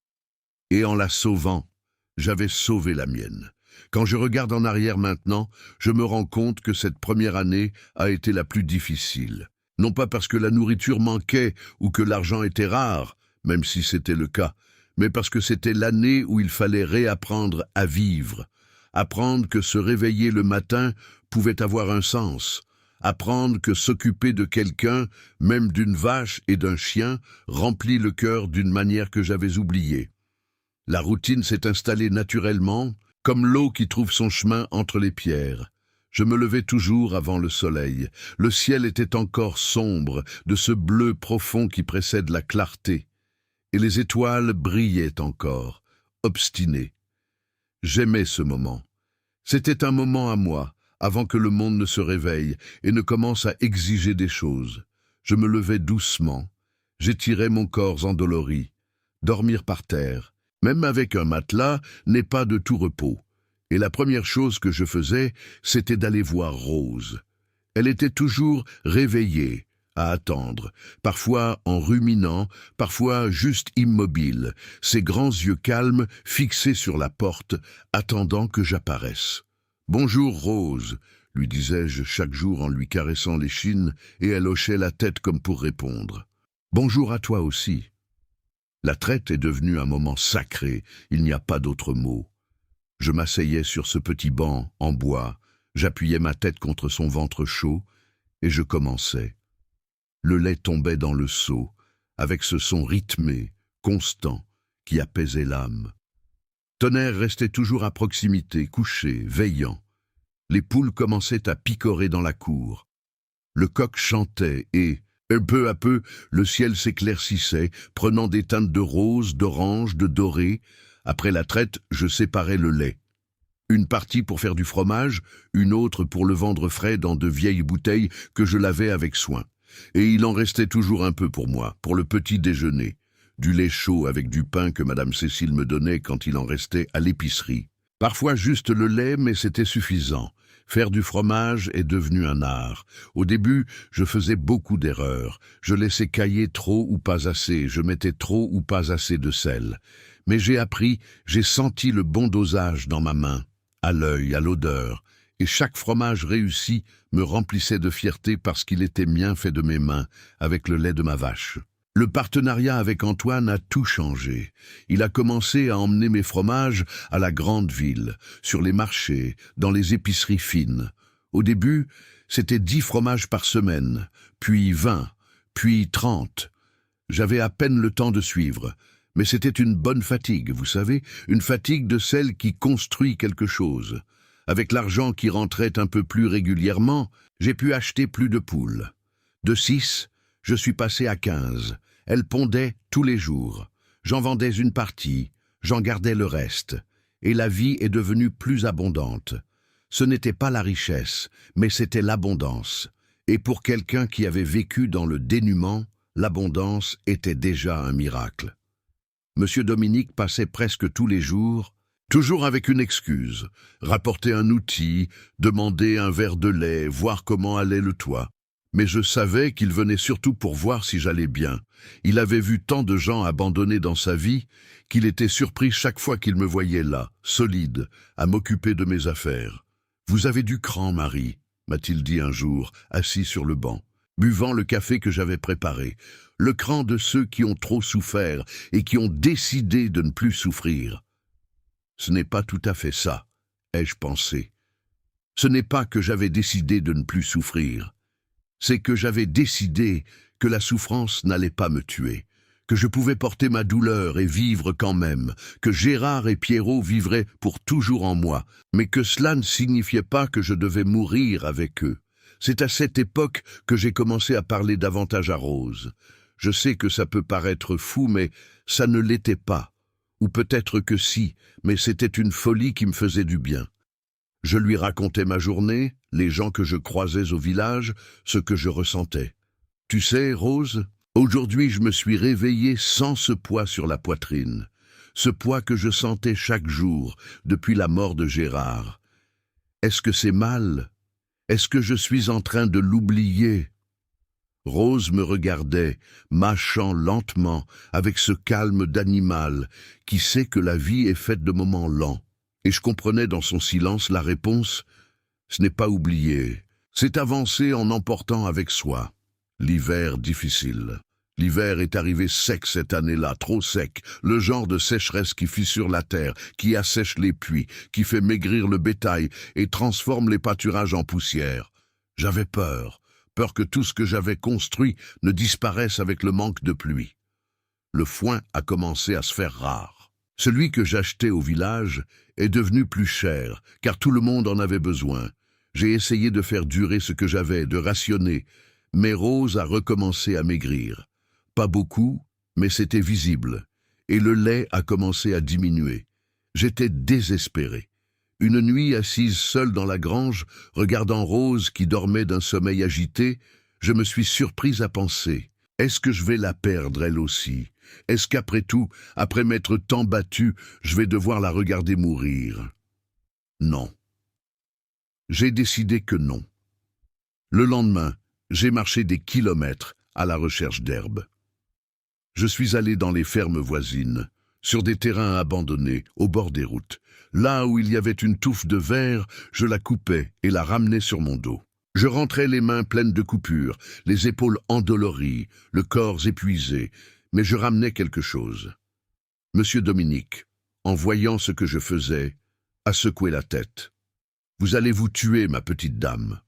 Et en la sauvant, j'avais sauvé la mienne. Quand je regarde en arrière maintenant, je me rends compte que cette première année a été la plus difficile. Non pas parce que la nourriture manquait ou que l'argent était rare, même si c'était le cas, mais parce que c'était l'année où il fallait réapprendre à vivre, apprendre que se réveiller le matin pouvait avoir un sens, apprendre que s'occuper de quelqu'un, même d'une vache et d'un chien, remplit le cœur d'une manière que j'avais oubliée. La routine s'est installée naturellement, comme l'eau qui trouve son chemin entre les pierres. Je me levais toujours avant le soleil. Le ciel était encore sombre, de ce bleu profond qui précède la clarté. Et les étoiles brillaient encore, obstinées. J'aimais ce moment. C'était un moment à moi, avant que le monde ne se réveille et ne commence à exiger des choses. Je me levais doucement. J'étirais mon corps endolori. Dormir par terre, même avec un matelas, n'est pas de tout repos. Et la première chose que je faisais, c'était d'aller voir Rose. Elle était toujours réveillée, à attendre, parfois en ruminant, parfois juste immobile, ses grands yeux calmes fixés sur la porte, attendant que j'apparaisse. « Bonjour, Rose », lui disais-je chaque jour en lui caressant l'échine, et elle hochait la tête comme pour répondre. « Bonjour à toi aussi ». La traite est devenue un moment sacré, il n'y a pas d'autre mot. Je m'asseyais sur ce petit banc en bois, j'appuyais ma tête contre son ventre chaud, et je commençais. Le lait tombait dans le seau, avec ce son rythmé, constant, qui apaisait l'âme. Tonnerre restait toujours à proximité, couché, veillant. Les poules commençaient à picorer dans la cour. Le coq chantait et, peu à peu, le ciel s'éclaircissait, prenant des teintes de rose, d'orange, de doré. Après la traite, je séparais le lait. Une partie pour faire du fromage, une autre pour le vendre frais dans de vieilles bouteilles que je lavais avec soin. Et il en restait toujours un peu pour moi, pour le petit déjeuner. Du lait chaud avec du pain que Madame Cécile me donnait quand il en restait à l'épicerie. Parfois juste le lait, mais c'était suffisant. Faire du fromage est devenu un art. Au début, je faisais beaucoup d'erreurs. Je laissais cailler trop ou pas assez, je mettais trop ou pas assez de sel. Mais j'ai appris, j'ai senti le bon dosage dans ma main, à l'œil, à l'odeur. Et chaque fromage réussi me remplissait de fierté parce qu'il était bien fait de mes mains, avec le lait de ma vache. Le partenariat avec Antoine a tout changé. Il a commencé à emmener mes fromages à la grande ville, sur les marchés, dans les épiceries fines. Au début, c'était 10 fromages par semaine, puis 20, puis 30. J'avais à peine le temps de suivre. Mais c'était une bonne fatigue, vous savez, une fatigue de celle qui construit quelque chose. Avec l'argent qui rentrait un peu plus régulièrement, j'ai pu acheter plus de poules. De 6, je suis passé à 15. Elles pondaient tous les jours. J'en vendais une partie, j'en gardais le reste. Et la vie est devenue plus abondante. Ce n'était pas la richesse, mais c'était l'abondance. Et pour quelqu'un qui avait vécu dans le dénuement, l'abondance était déjà un miracle. Monsieur Dominique passait presque tous les jours, toujours avec une excuse, rapporter un outil, demander un verre de lait, voir comment allait le toit. Mais je savais qu'il venait surtout pour voir si j'allais bien. Il avait vu tant de gens abandonnés dans sa vie qu'il était surpris chaque fois qu'il me voyait là, solide, à m'occuper de mes affaires. « Vous avez du cran, Marie », m'a-t-il dit un jour, assis sur le banc, buvant le café que j'avais préparé. Le cran de ceux qui ont trop souffert et qui ont décidé de ne plus souffrir. Ce n'est pas tout à fait ça, ai-je pensé. Ce n'est pas que j'avais décidé de ne plus souffrir. C'est que j'avais décidé que la souffrance n'allait pas me tuer, que je pouvais porter ma douleur et vivre quand même, que Gérard et Pierrot vivraient pour toujours en moi, mais que cela ne signifiait pas que je devais mourir avec eux. C'est à cette époque que j'ai commencé à parler davantage à Rose. Je sais que ça peut paraître fou, mais ça ne l'était pas. Ou peut-être que si, mais c'était une folie qui me faisait du bien. Je lui racontais ma journée, les gens que je croisais au village, ce que je ressentais. Tu sais, Rose, aujourd'hui je me suis réveillé sans ce poids sur la poitrine, ce poids que je sentais chaque jour depuis la mort de Gérard. Est-ce que c'est mal ? Est-ce que je suis en train de l'oublier ? Rose me regardait, mâchant lentement, avec ce calme d'animal qui sait que la vie est faite de moments lents. Et je comprenais dans son silence la réponse « Ce n'est pas oublier, c'est avancer en emportant avec soi. » L'hiver difficile. L'hiver est arrivé sec cette année-là, trop sec, le genre de sécheresse qui fissure la terre, qui assèche les puits, qui fait maigrir le bétail et transforme les pâturages en poussière. J'avais peur que tout ce que j'avais construit ne disparaisse avec le manque de pluie. Le foin a commencé à se faire rare. Celui que j'achetais au village est devenu plus cher, car tout le monde en avait besoin. J'ai essayé de faire durer ce que j'avais, de rationner, mais Rose a recommencé à maigrir. Pas beaucoup, mais c'était visible, et le lait a commencé à diminuer. J'étais désespéré. Une nuit, assise seule dans la grange, regardant Rose qui dormait d'un sommeil agité, je me suis surpris à penser « Est-ce que je vais la perdre, elle aussi ? Est-ce qu'après tout, après m'être tant battu, je vais devoir la regarder mourir ?» Non. J'ai décidé que non. Le lendemain, j'ai marché des kilomètres à la recherche d'herbe. Je suis allé dans les fermes voisines, sur des terrains abandonnés, au bord des routes. Là où il y avait une touffe de verre, je la coupais et la ramenais sur mon dos. Je rentrais les mains pleines de coupures, les épaules endolories, le corps épuisé, mais je ramenais quelque chose. Monsieur Dominique, en voyant ce que je faisais, a secoué la tête. « Vous allez vous tuer, ma petite dame. »«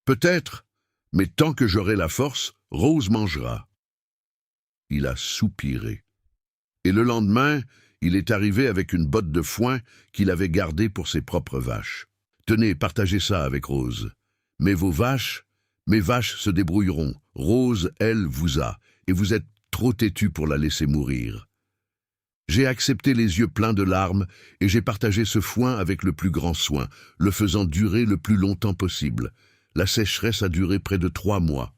Peut-être, mais tant que j'aurai la force, Rose mangera. » Il a soupiré. Et le lendemain, il est arrivé avec une botte de foin qu'il avait gardée pour ses propres vaches. « Tenez, partagez ça avec Rose. Mais mes vaches se débrouilleront. Rose, elle, vous a, et vous êtes trop têtu pour la laisser mourir. » J'ai accepté les yeux pleins de larmes et j'ai partagé ce foin avec le plus grand soin, le faisant durer le plus longtemps possible. La sécheresse a duré près de 3 mois.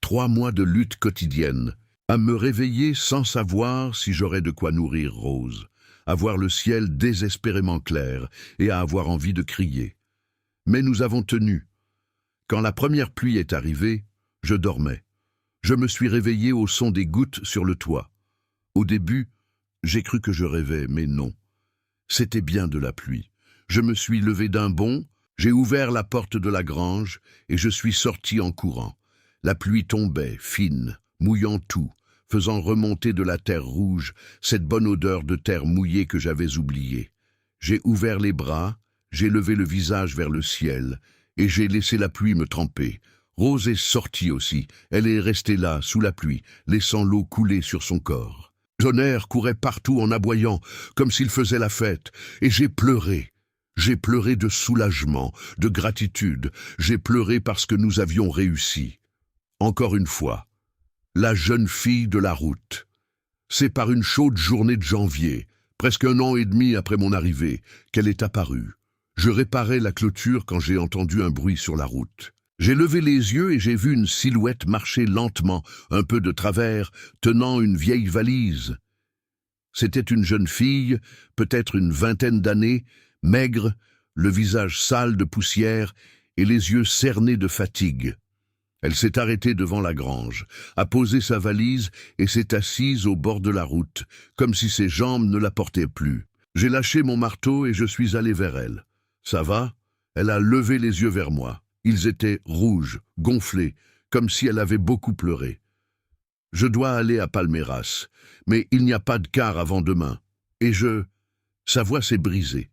3 mois de lutte quotidienne. À me réveiller sans savoir si j'aurais de quoi nourrir Rose, à voir le ciel désespérément clair et à avoir envie de crier. Mais nous avons tenu. Quand la première pluie est arrivée, je dormais. Je me suis réveillé au son des gouttes sur le toit. Au début, j'ai cru que je rêvais, mais non. C'était bien de la pluie. Je me suis levé d'un bond, j'ai ouvert la porte de la grange et je suis sorti en courant. La pluie tombait, fine, mouillant tout, faisant remonter de la terre rouge cette bonne odeur de terre mouillée que j'avais oubliée. J'ai ouvert les bras, j'ai levé le visage vers le ciel et j'ai laissé la pluie me tremper. Rose est sortie aussi, elle est restée là, sous la pluie, laissant l'eau couler sur son corps. Tonnerre courait partout en aboyant, comme s'il faisait la fête, et j'ai pleuré. J'ai pleuré de soulagement, de gratitude, j'ai pleuré parce que nous avions réussi. Encore une fois, la jeune fille de la route. C'est par une chaude journée de janvier, presque 1 an et demi après mon arrivée, qu'elle est apparue. Je réparais la clôture quand j'ai entendu un bruit sur la route. J'ai levé les yeux et j'ai vu une silhouette marcher lentement, un peu de travers, tenant une vieille valise. C'était une jeune fille, peut-être une 20aine d'années, maigre, le visage sale de poussière et les yeux cernés de fatigue. Elle s'est arrêtée devant la grange, a posé sa valise et s'est assise au bord de la route, comme si ses jambes ne la portaient plus. J'ai lâché mon marteau et je suis allé vers elle. « Ça va ?» Elle a levé les yeux vers moi. Ils étaient rouges, gonflés, comme si elle avait beaucoup pleuré. « Je dois aller à Palmeiras, mais il n'y a pas de car avant demain. Et Sa voix s'est brisée.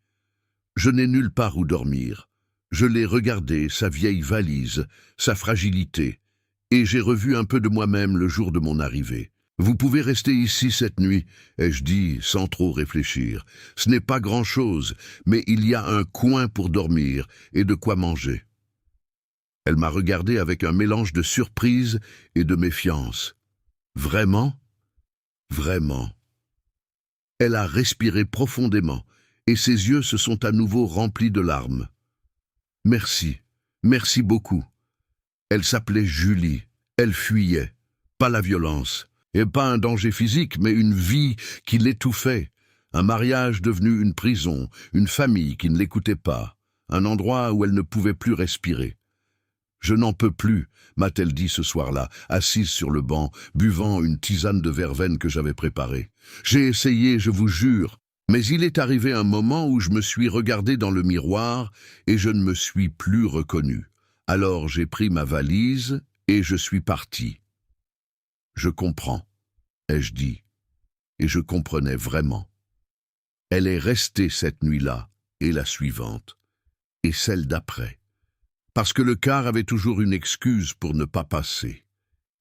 Je n'ai nulle part où dormir. Je l'ai regardée, sa vieille valise, sa fragilité, et j'ai revu un peu de moi-même le jour de mon arrivée. « Vous pouvez rester ici cette nuit, » ai-je dit sans trop réfléchir. « Ce n'est pas grand-chose, mais il y a un coin pour dormir et de quoi manger. » Elle m'a regardé avec un mélange de surprise et de méfiance. « Vraiment ? Vraiment ?» Elle a respiré profondément, et ses yeux se sont à nouveau remplis de larmes. « Merci, merci beaucoup. » Elle s'appelait Julie, elle fuyait, pas la violence, et pas un danger physique, mais une vie qui l'étouffait, un mariage devenu une prison, une famille qui ne l'écoutait pas, un endroit où elle ne pouvait plus respirer. « Je n'en peux plus », m'a-t-elle dit ce soir-là, assise sur le banc, buvant une tisane de verveine que j'avais préparée. J'ai essayé, je vous jure, mais il est arrivé un moment où je me suis regardé dans le miroir et je ne me suis plus reconnu. Alors j'ai pris ma valise et je suis parti. « Je comprends », ai-je dit, et je comprenais vraiment. Elle est restée cette nuit-là et la suivante, et celle d'après. Parce que le car avait toujours une excuse pour ne pas passer.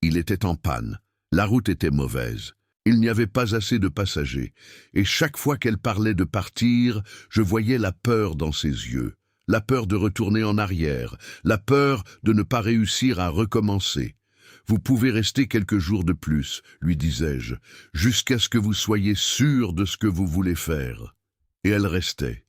Il était en panne, la route était mauvaise, il n'y avait pas assez de passagers, et chaque fois qu'elle parlait de partir, je voyais la peur dans ses yeux, la peur de retourner en arrière, la peur de ne pas réussir à recommencer. « Vous pouvez rester quelques jours de plus, » lui disais-je, « jusqu'à ce que vous soyez sûr de ce que vous voulez faire. » Et elle restait.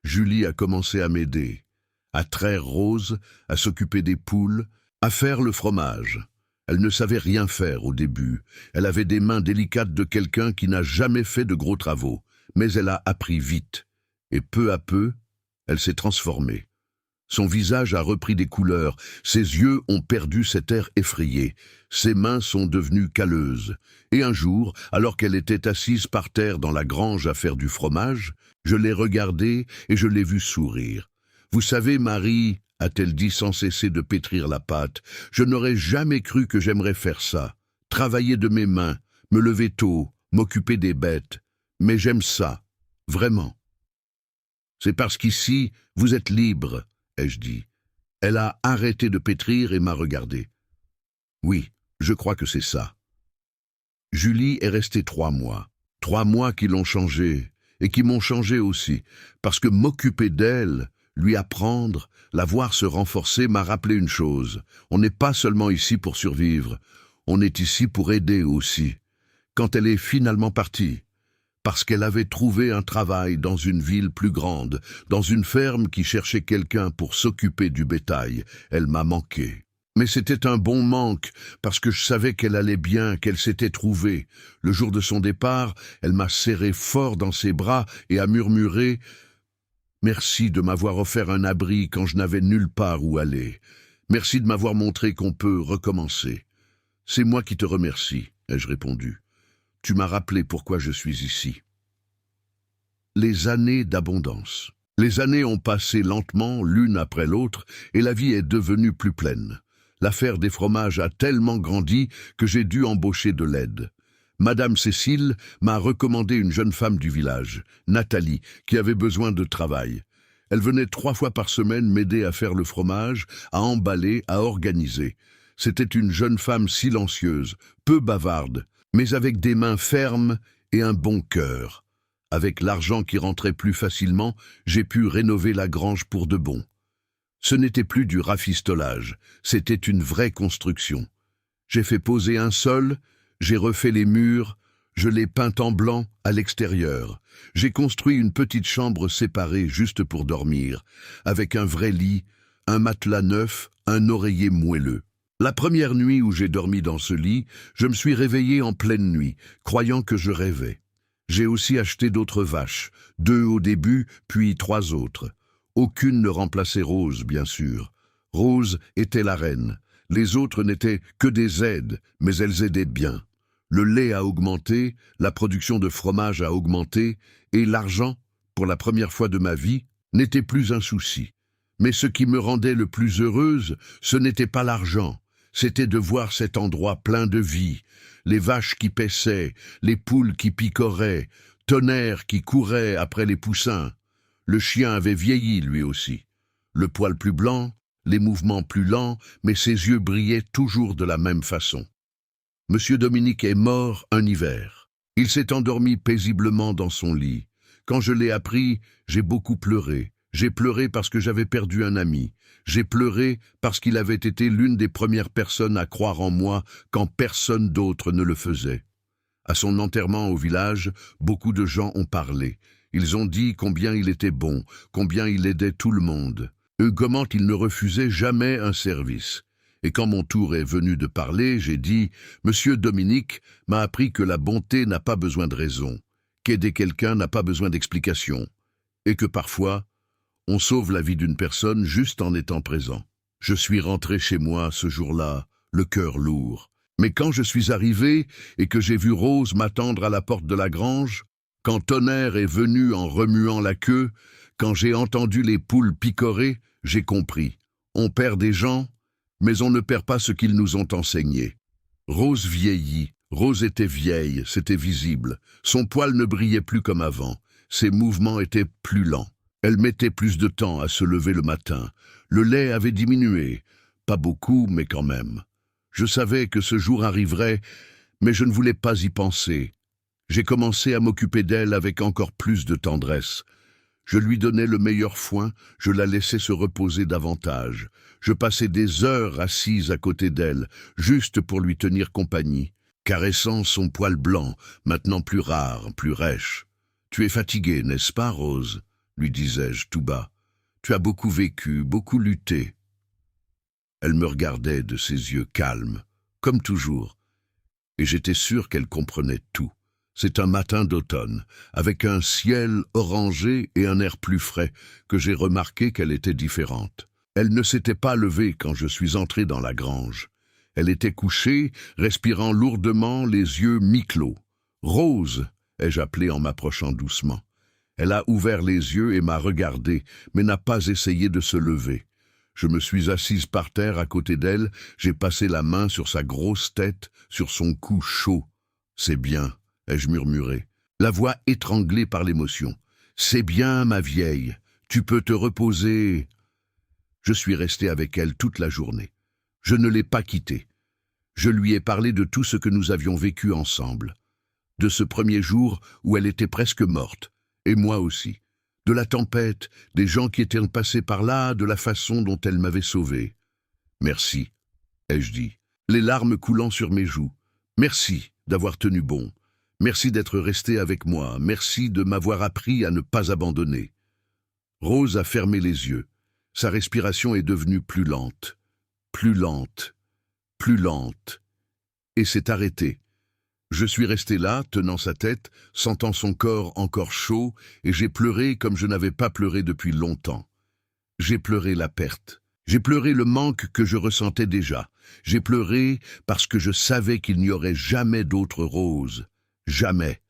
Julie a commencé à m'aider, à traire Rose, à s'occuper des poules, à faire le fromage. Elle ne savait rien faire au début. Elle avait des mains délicates de quelqu'un qui n'a jamais fait de gros travaux, mais elle a appris vite. Et peu à peu, elle s'est transformée. Son visage a repris des couleurs, ses yeux ont perdu cet air effrayé, ses mains sont devenues calleuses. Et un jour, alors qu'elle était assise par terre dans la grange à faire du fromage, je l'ai regardée et je l'ai vue sourire. « Vous savez, Marie, » a-t-elle dit sans cesser de pétrir la pâte, « je n'aurais jamais cru que j'aimerais faire ça, travailler de mes mains, me lever tôt, m'occuper des bêtes. Mais j'aime ça, vraiment. » « C'est parce qu'ici, vous êtes libre, » ai-je dit. Elle a arrêté de pétrir et m'a regardé. « Oui, je crois que c'est ça. » Julie est restée 3 mois. 3 mois qui l'ont changée, et qui m'ont changé aussi, parce que m'occuper d'elle, lui apprendre, la voir se renforcer m'a rappelé une chose. On n'est pas seulement ici pour survivre, on est ici pour aider aussi. Quand elle est finalement partie, parce qu'elle avait trouvé un travail dans une ville plus grande, dans une ferme qui cherchait quelqu'un pour s'occuper du bétail, elle m'a manqué. Mais c'était un bon manque, parce que je savais qu'elle allait bien, qu'elle s'était trouvée. Le jour de son départ, elle m'a serré fort dans ses bras et a murmuré Merci de m'avoir offert un abri quand je n'avais nulle part où aller. Merci de m'avoir montré qu'on peut recommencer. C'est moi qui te remercie, ai-je répondu. Tu m'as rappelé pourquoi je suis ici. Les années d'abondance. Les années ont passé lentement, l'une après l'autre, et la vie est devenue plus pleine. L'affaire des fromages a tellement grandi que j'ai dû embaucher de l'aide. Madame Cécile m'a recommandé une jeune femme du village, Nathalie, qui avait besoin de travail. Elle venait 3 fois par semaine m'aider à faire le fromage, à emballer, à organiser. C'était une jeune femme silencieuse, peu bavarde, mais avec des mains fermes et un bon cœur. Avec l'argent qui rentrait plus facilement, j'ai pu rénover la grange pour de bon. Ce n'était plus du rafistolage, c'était une vraie construction. J'ai fait poser un sol, j'ai refait les murs, je l'ai peint en blanc à l'extérieur. J'ai construit une petite chambre séparée juste pour dormir, avec un vrai lit, un matelas neuf, un oreiller moelleux. La première nuit où j'ai dormi dans ce lit, je me suis réveillé en pleine nuit, croyant que je rêvais. J'ai aussi acheté d'autres vaches, 2 au début, puis 3 autres. Aucune ne remplaçait Rose, bien sûr. Rose était la reine. Les autres n'étaient que des aides, mais elles aidaient bien. Le lait a augmenté, la production de fromage a augmenté, et l'argent, pour la première fois de ma vie, n'était plus un souci. Mais ce qui me rendait le plus heureuse, ce n'était pas l'argent, c'était de voir cet endroit plein de vie, les vaches qui paissaient, les poules qui picoraient, Tonnerre qui courait après les poussins. Le chien avait vieilli lui aussi. Le poil plus blanc, les mouvements plus lents, mais ses yeux brillaient toujours de la même façon. Monsieur Dominique est mort un hiver. Il s'est endormi paisiblement dans son lit. Quand je l'ai appris, j'ai beaucoup pleuré. J'ai pleuré parce que j'avais perdu un ami. J'ai pleuré parce qu'il avait été l'une des premières personnes à croire en moi quand personne d'autre ne le faisait. À son enterrement au village, beaucoup de gens ont parlé. Ils ont dit combien il était bon, combien il aidait tout le monde. Comment il ne refusait jamais un service. Et quand mon tour est venu de parler, j'ai dit « Monsieur Dominique m'a appris que la bonté n'a pas besoin de raison, qu'aider quelqu'un n'a pas besoin d'explication, et que parfois, on sauve la vie d'une personne juste en étant présent. » Je suis rentré chez moi ce jour-là, le cœur lourd. Mais quand je suis arrivé et que j'ai vu Rose m'attendre à la porte de la grange, quand Tonnerre est venu en remuant la queue, quand j'ai entendu les poules picorer, j'ai compris. On perd des gens, mais on ne perd pas ce qu'ils nous ont enseigné. Rose vieillit, Rose était vieille, c'était visible. Son poil ne brillait plus comme avant, ses mouvements étaient plus lents. Elle mettait plus de temps à se lever le matin. Le lait avait diminué, pas beaucoup, mais quand même. Je savais que ce jour arriverait, mais je ne voulais pas y penser. J'ai commencé à m'occuper d'elle avec encore plus de tendresse. Je lui donnais le meilleur foin, je la laissais se reposer davantage. Je passais des heures assise à côté d'elle, juste pour lui tenir compagnie, caressant son poil blanc, maintenant plus rare, plus rêche. « Tu es fatiguée, n'est-ce pas, Rose ?» lui disais-je tout bas. « Tu as beaucoup vécu, beaucoup lutté. » Elle me regardait de ses yeux calmes, comme toujours, et j'étais sûr qu'elle comprenait tout. C'est un matin d'automne, avec un ciel orangé et un air plus frais, que j'ai remarqué qu'elle était différente. Elle ne s'était pas levée quand je suis entré dans la grange. Elle était couchée, respirant lourdement, les yeux mi-clos. « Rose !» ai-je appelé en m'approchant doucement. Elle a ouvert les yeux et m'a regardé, mais n'a pas essayé de se lever. Je me suis assise par terre à côté d'elle, j'ai passé la main sur sa grosse tête, sur son cou chaud. « C'est bien !» ai-je murmuré, la voix étranglée par l'émotion. « C'est bien, ma vieille, tu peux te reposer. » Je suis resté avec elle toute la journée. Je ne l'ai pas quittée. Je lui ai parlé de tout ce que nous avions vécu ensemble. De ce premier jour où elle était presque morte, et moi aussi. De la tempête, des gens qui étaient passés par là, de la façon dont elle m'avait sauvé. « Merci », ai-je dit, les larmes coulant sur mes joues. « Merci d'avoir tenu bon. Merci d'être resté avec moi, merci de m'avoir appris à ne pas abandonner. » Rose a fermé les yeux. Sa respiration est devenue plus lente, plus lente, plus lente, et s'est arrêtée. Je suis resté là, tenant sa tête, sentant son corps encore chaud, et j'ai pleuré comme je n'avais pas pleuré depuis longtemps. J'ai pleuré la perte. J'ai pleuré le manque que je ressentais déjà. J'ai pleuré parce que je savais qu'il n'y aurait jamais d'autre Rose. Jamais.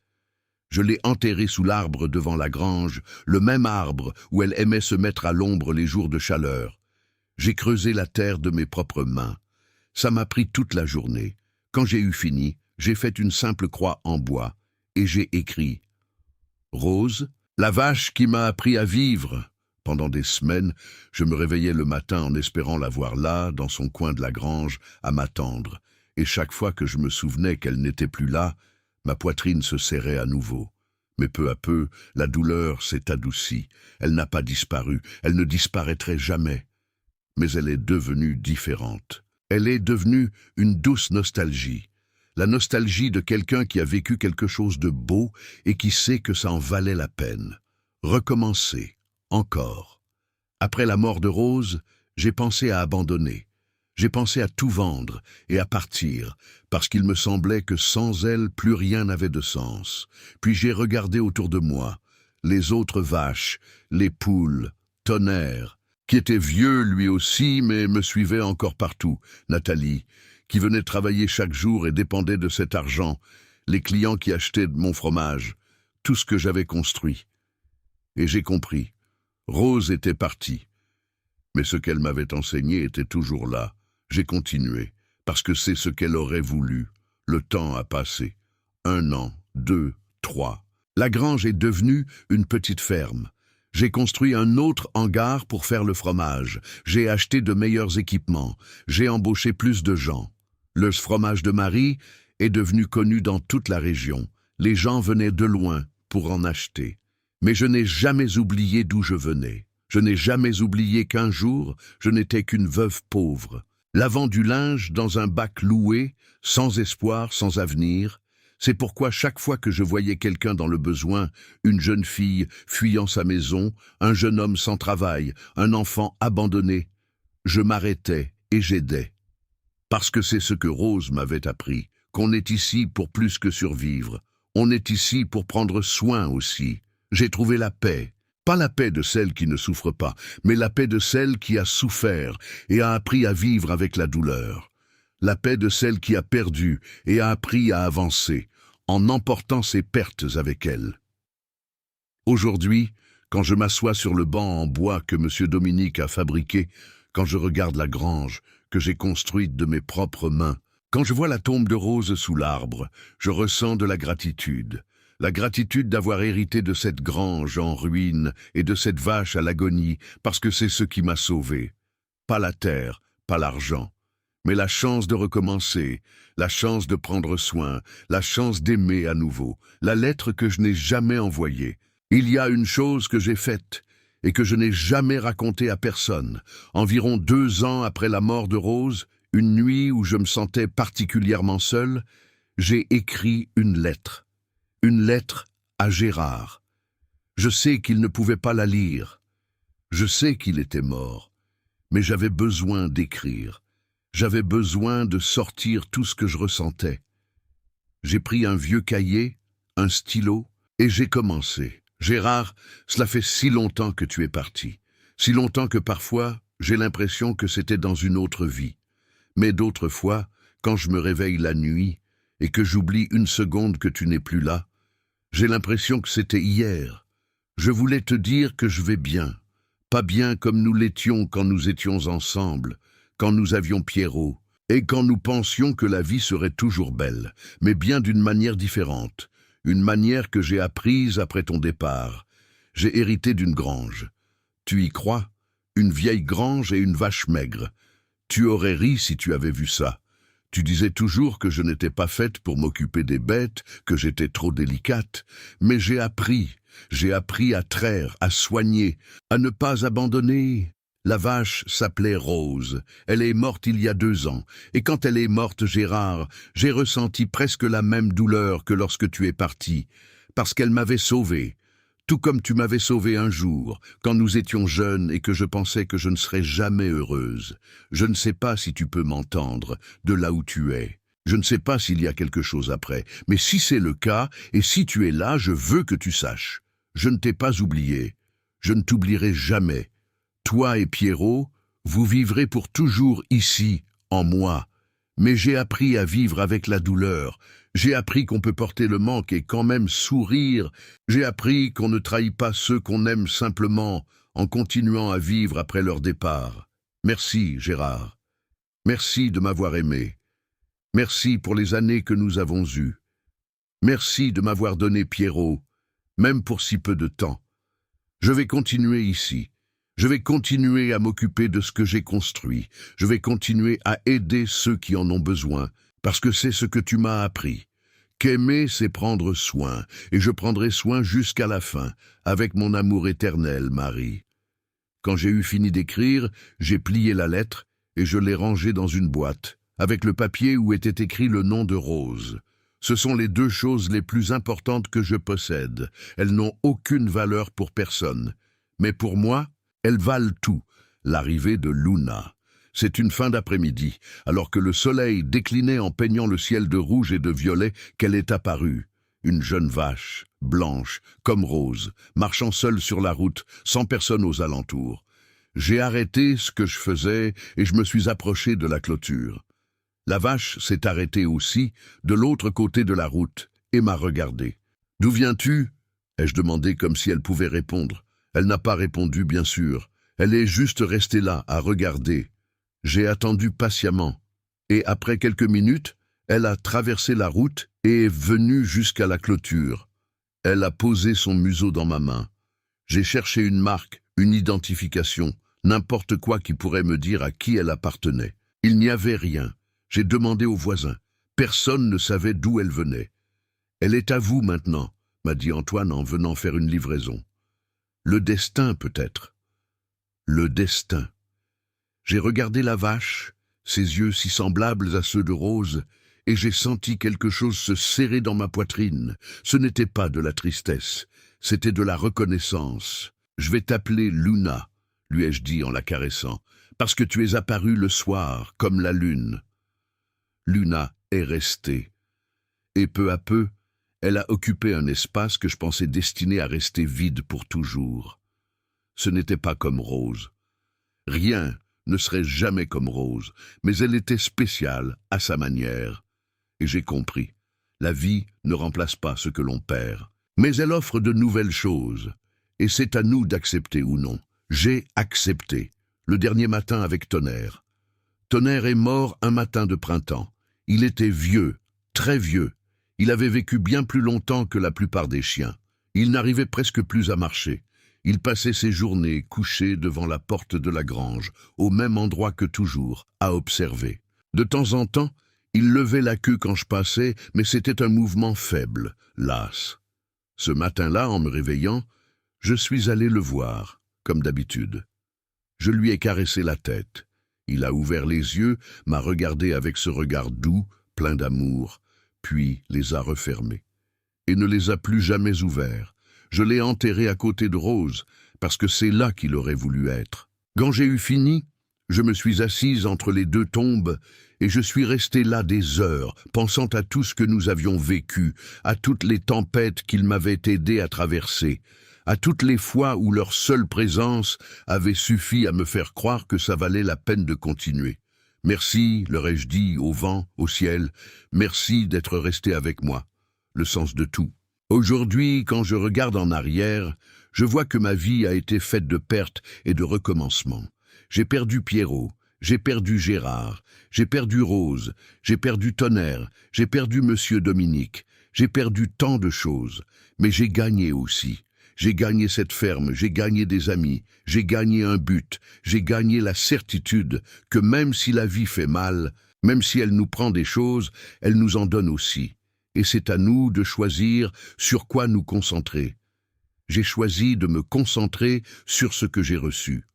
Je l'ai enterrée sous l'arbre devant la grange, le même arbre où elle aimait se mettre à l'ombre les jours de chaleur. J'ai creusé la terre de mes propres mains. Ça m'a pris toute la journée. Quand j'ai eu fini, j'ai fait une simple croix en bois et j'ai écrit « Rose, la vache qui m'a appris à vivre ». Pendant des semaines, je me réveillais le matin en espérant la voir là, dans son coin de la grange, à m'attendre. Et chaque fois que je me souvenais qu'elle n'était plus là, ma poitrine se serrait à nouveau. Mais peu à peu, la douleur s'est adoucie. Elle n'a pas disparu, elle ne disparaîtrait jamais. Mais elle est devenue différente. Elle est devenue une douce nostalgie. La nostalgie de quelqu'un qui a vécu quelque chose de beau et qui sait que ça en valait la peine. Recommencer. Encore. Après la mort de Rose, j'ai pensé à abandonner. J'ai pensé à tout vendre et à partir, parce qu'il me semblait que sans elle, plus rien n'avait de sens. Puis j'ai regardé autour de moi, les autres vaches, les poules, Tonnerre, qui était vieux lui aussi, mais me suivait encore partout, Nathalie, qui venait travailler chaque jour et dépendait de cet argent, les clients qui achetaient de mon fromage, tout ce que j'avais construit. Et j'ai compris. Rose était partie. Mais ce qu'elle m'avait enseigné était toujours là. J'ai continué, parce que c'est ce qu'elle aurait voulu. Le temps a passé. 1 an, 2, 3. La grange est devenue une petite ferme. J'ai construit un autre hangar pour faire le fromage. J'ai acheté de meilleurs équipements. J'ai embauché plus de gens. Le fromage de Marie est devenu connu dans toute la région. Les gens venaient de loin pour en acheter. Mais je n'ai jamais oublié d'où je venais. Je n'ai jamais oublié qu'un jour, je n'étais qu'une veuve pauvre, lavant du linge dans un bac loué, sans espoir, sans avenir. C'est pourquoi chaque fois que je voyais quelqu'un dans le besoin, une jeune fille fuyant sa maison, un jeune homme sans travail, un enfant abandonné, je m'arrêtais et j'aidais. Parce que c'est ce que Rose m'avait appris, qu'on est ici pour plus que survivre. On est ici pour prendre soin aussi. J'ai trouvé la paix, pas la paix de celle qui ne souffre pas, mais la paix de celle qui a souffert et a appris à vivre avec la douleur. La paix de celle qui a perdu et a appris à avancer, en emportant ses pertes avec elle. Aujourd'hui, quand je m'assois sur le banc en bois que M. Dominique a fabriqué, quand je regarde la grange que j'ai construite de mes propres mains, quand je vois la tombe de Rose sous l'arbre, je ressens de la gratitude. La gratitude d'avoir hérité de cette grange en ruine et de cette vache à l'agonie, parce que c'est ce qui m'a sauvé. Pas la terre, pas l'argent, mais la chance de recommencer, la chance de prendre soin, la chance d'aimer à nouveau, la lettre que je n'ai jamais envoyée. Il y a une chose que j'ai faite et que je n'ai jamais racontée à personne. Environ 2 ans après la mort de Rose, une nuit où je me sentais particulièrement seul, j'ai écrit une lettre. Une lettre à Gérard. Je sais qu'il ne pouvait pas la lire. Je sais qu'il était mort. Mais j'avais besoin d'écrire. J'avais besoin de sortir tout ce que je ressentais. J'ai pris un vieux cahier, un stylo, et j'ai commencé. Gérard, cela fait si longtemps que tu es parti. Si longtemps que parfois, j'ai l'impression que c'était dans une autre vie. Mais d'autres fois, quand je me réveille la nuit et que j'oublie une seconde que tu n'es plus là, j'ai l'impression que c'était hier. Je voulais te dire que je vais bien. Pas bien comme nous l'étions quand nous étions ensemble, quand nous avions Pierrot, et quand nous pensions que la vie serait toujours belle, mais bien d'une manière différente. Une manière que j'ai apprise après ton départ. J'ai hérité d'une grange. Tu y crois? Une vieille grange et une vache maigre. Tu aurais ri si tu avais vu ça. Tu disais toujours que je n'étais pas faite pour m'occuper des bêtes, que j'étais trop délicate, mais j'ai appris à traire, à soigner, à ne pas abandonner. La vache s'appelait Rose, elle est morte il y a 2 ans, et quand elle est morte, Gérard, j'ai ressenti presque la même douleur que lorsque tu es parti, parce qu'elle m'avait sauvé. Tout comme tu m'avais sauvé un jour, quand nous étions jeunes et que je pensais que je ne serais jamais heureuse. Je ne sais pas si tu peux m'entendre, de là où tu es. Je ne sais pas s'il y a quelque chose après, mais si c'est le cas, et si tu es là, je veux que tu saches. Je ne t'ai pas oublié. Je ne t'oublierai jamais. Toi et Pierrot, vous vivrez pour toujours ici, en moi. Mais j'ai appris à vivre avec la douleur. J'ai appris qu'on peut porter le manque et quand même sourire. J'ai appris qu'on ne trahit pas ceux qu'on aime simplement en continuant à vivre après leur départ. Merci, Gérard. Merci de m'avoir aimé. Merci pour les années que nous avons eues. Merci de m'avoir donné Pierrot, même pour si peu de temps. Je vais continuer ici. Je vais continuer à m'occuper de ce que j'ai construit. Je vais continuer à aider ceux qui en ont besoin, parce que c'est ce que tu m'as appris. Qu'aimer, c'est prendre soin, et je prendrai soin jusqu'à la fin, avec mon amour éternel, Marie. Quand j'ai eu fini d'écrire, j'ai plié la lettre, et je l'ai rangée dans une boîte, avec le papier où était écrit le nom de Rose. Ce sont les deux choses les plus importantes que je possède. Elles n'ont aucune valeur pour personne. Mais pour moi, elles valent tout. L'arrivée de Luna. C'est une fin d'après-midi, alors que le soleil déclinait en peignant le ciel de rouge et de violet, qu'elle est apparue. Une jeune vache, blanche, comme Rose, marchant seule sur la route, sans personne aux alentours. J'ai arrêté ce que je faisais et je me suis approché de la clôture. La vache s'est arrêtée aussi, de l'autre côté de la route, et m'a regardé. « D'où viens-tu » ai-je demandé comme si elle pouvait répondre. Elle n'a pas répondu, bien sûr. Elle est juste restée là, à regarder. J'ai attendu patiemment. Et après quelques minutes, elle a traversé la route et est venue jusqu'à la clôture. Elle a posé son museau dans ma main. J'ai cherché une marque, une identification, n'importe quoi qui pourrait me dire à qui elle appartenait. Il n'y avait rien. J'ai demandé aux voisins. Personne ne savait d'où elle venait. « Elle est à vous maintenant », m'a dit Antoine en venant faire une livraison. Le destin, peut-être. Le destin. J'ai regardé la vache, ses yeux si semblables à ceux de Rose, et j'ai senti quelque chose se serrer dans ma poitrine. Ce n'était pas de la tristesse, c'était de la reconnaissance. « Je vais t'appeler Luna », lui ai-je dit en la caressant, « parce que tu es apparue le soir, comme la lune. » Luna est restée. Et peu à peu, elle a occupé un espace que je pensais destiné à rester vide pour toujours. Ce n'était pas comme Rose. Rien ne serait jamais comme Rose, mais elle était spéciale à sa manière. Et j'ai compris, la vie ne remplace pas ce que l'on perd. Mais elle offre de nouvelles choses, et c'est à nous d'accepter ou non. J'ai accepté, le dernier matin avec Tonnerre. Tonnerre est mort un matin de printemps. Il était vieux, très vieux. Il avait vécu bien plus longtemps que la plupart des chiens. Il n'arrivait presque plus à marcher. Il passait ses journées couché devant la porte de la grange, au même endroit que toujours, à observer. De temps en temps, il levait la queue quand je passais, mais c'était un mouvement faible, las. Ce matin-là, en me réveillant, je suis allé le voir, comme d'habitude. Je lui ai caressé la tête. Il a ouvert les yeux, m'a regardé avec ce regard doux, plein d'amour, puis les a refermés. Et ne les a plus jamais ouverts. Je l'ai enterré à côté de Rose, parce que c'est là qu'il aurait voulu être. Quand j'ai eu fini, je me suis assise entre les deux tombes, et je suis resté là des heures, pensant à tout ce que nous avions vécu, à toutes les tempêtes qu'il m'avait aidé à traverser, à toutes les fois où leur seule présence avait suffi à me faire croire que ça valait la peine de continuer. Merci, leur ai-je dit, au vent, au ciel, merci d'être resté avec moi, le sens de tout. Aujourd'hui, quand je regarde en arrière, je vois que ma vie a été faite de pertes et de recommencements. J'ai perdu Pierrot, j'ai perdu Gérard, j'ai perdu Rose, j'ai perdu Tonnerre, j'ai perdu Monsieur Dominique, j'ai perdu tant de choses, mais j'ai gagné aussi. J'ai gagné cette ferme, j'ai gagné des amis, j'ai gagné un but, j'ai gagné la certitude que même si la vie fait mal, même si elle nous prend des choses, elle nous en donne aussi. Et c'est à nous de choisir sur quoi nous concentrer. J'ai choisi de me concentrer sur ce que j'ai reçu.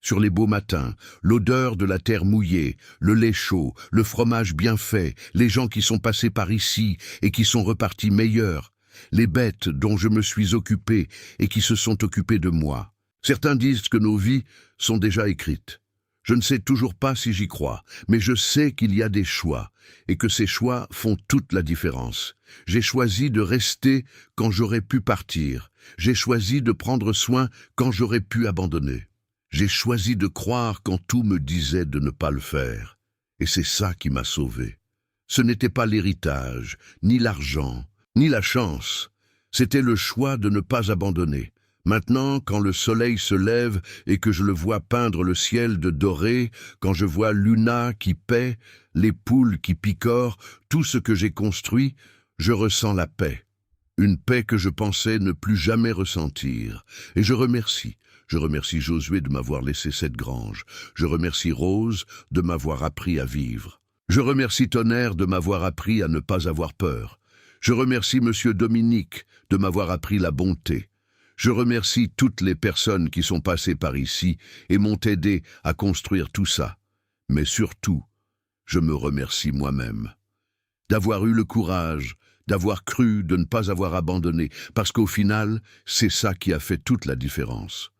Sur les beaux matins, l'odeur de la terre mouillée, le lait chaud, le fromage bien fait, les gens qui sont passés par ici et qui sont repartis meilleurs, les bêtes dont je me suis occupé et qui se sont occupées de moi. Certains disent que nos vies sont déjà écrites. Je ne sais toujours pas si j'y crois, mais je sais qu'il y a des choix, et que ces choix font toute la différence. J'ai choisi de rester quand j'aurais pu partir. J'ai choisi de prendre soin quand j'aurais pu abandonner. J'ai choisi de croire quand tout me disait de ne pas le faire. Et c'est ça qui m'a sauvé. Ce n'était pas l'héritage, ni l'argent, ni la chance. C'était le choix de ne pas abandonner. Maintenant, quand le soleil se lève et que je le vois peindre le ciel de doré, quand je vois Luna qui paie, les poules qui picorent, tout ce que j'ai construit, je ressens la paix. Une paix que je pensais ne plus jamais ressentir. Et je remercie. Je remercie Josué de m'avoir laissé cette grange. Je remercie Rose de m'avoir appris à vivre. Je remercie Tonnerre de m'avoir appris à ne pas avoir peur. Je remercie Monsieur Dominique de m'avoir appris la bonté. Je remercie toutes les personnes qui sont passées par ici et m'ont aidé à construire tout ça. Mais surtout, je me remercie moi-même. D'avoir eu le courage, d'avoir cru, de ne pas avoir abandonné, parce qu'au final, c'est ça qui a fait toute la différence.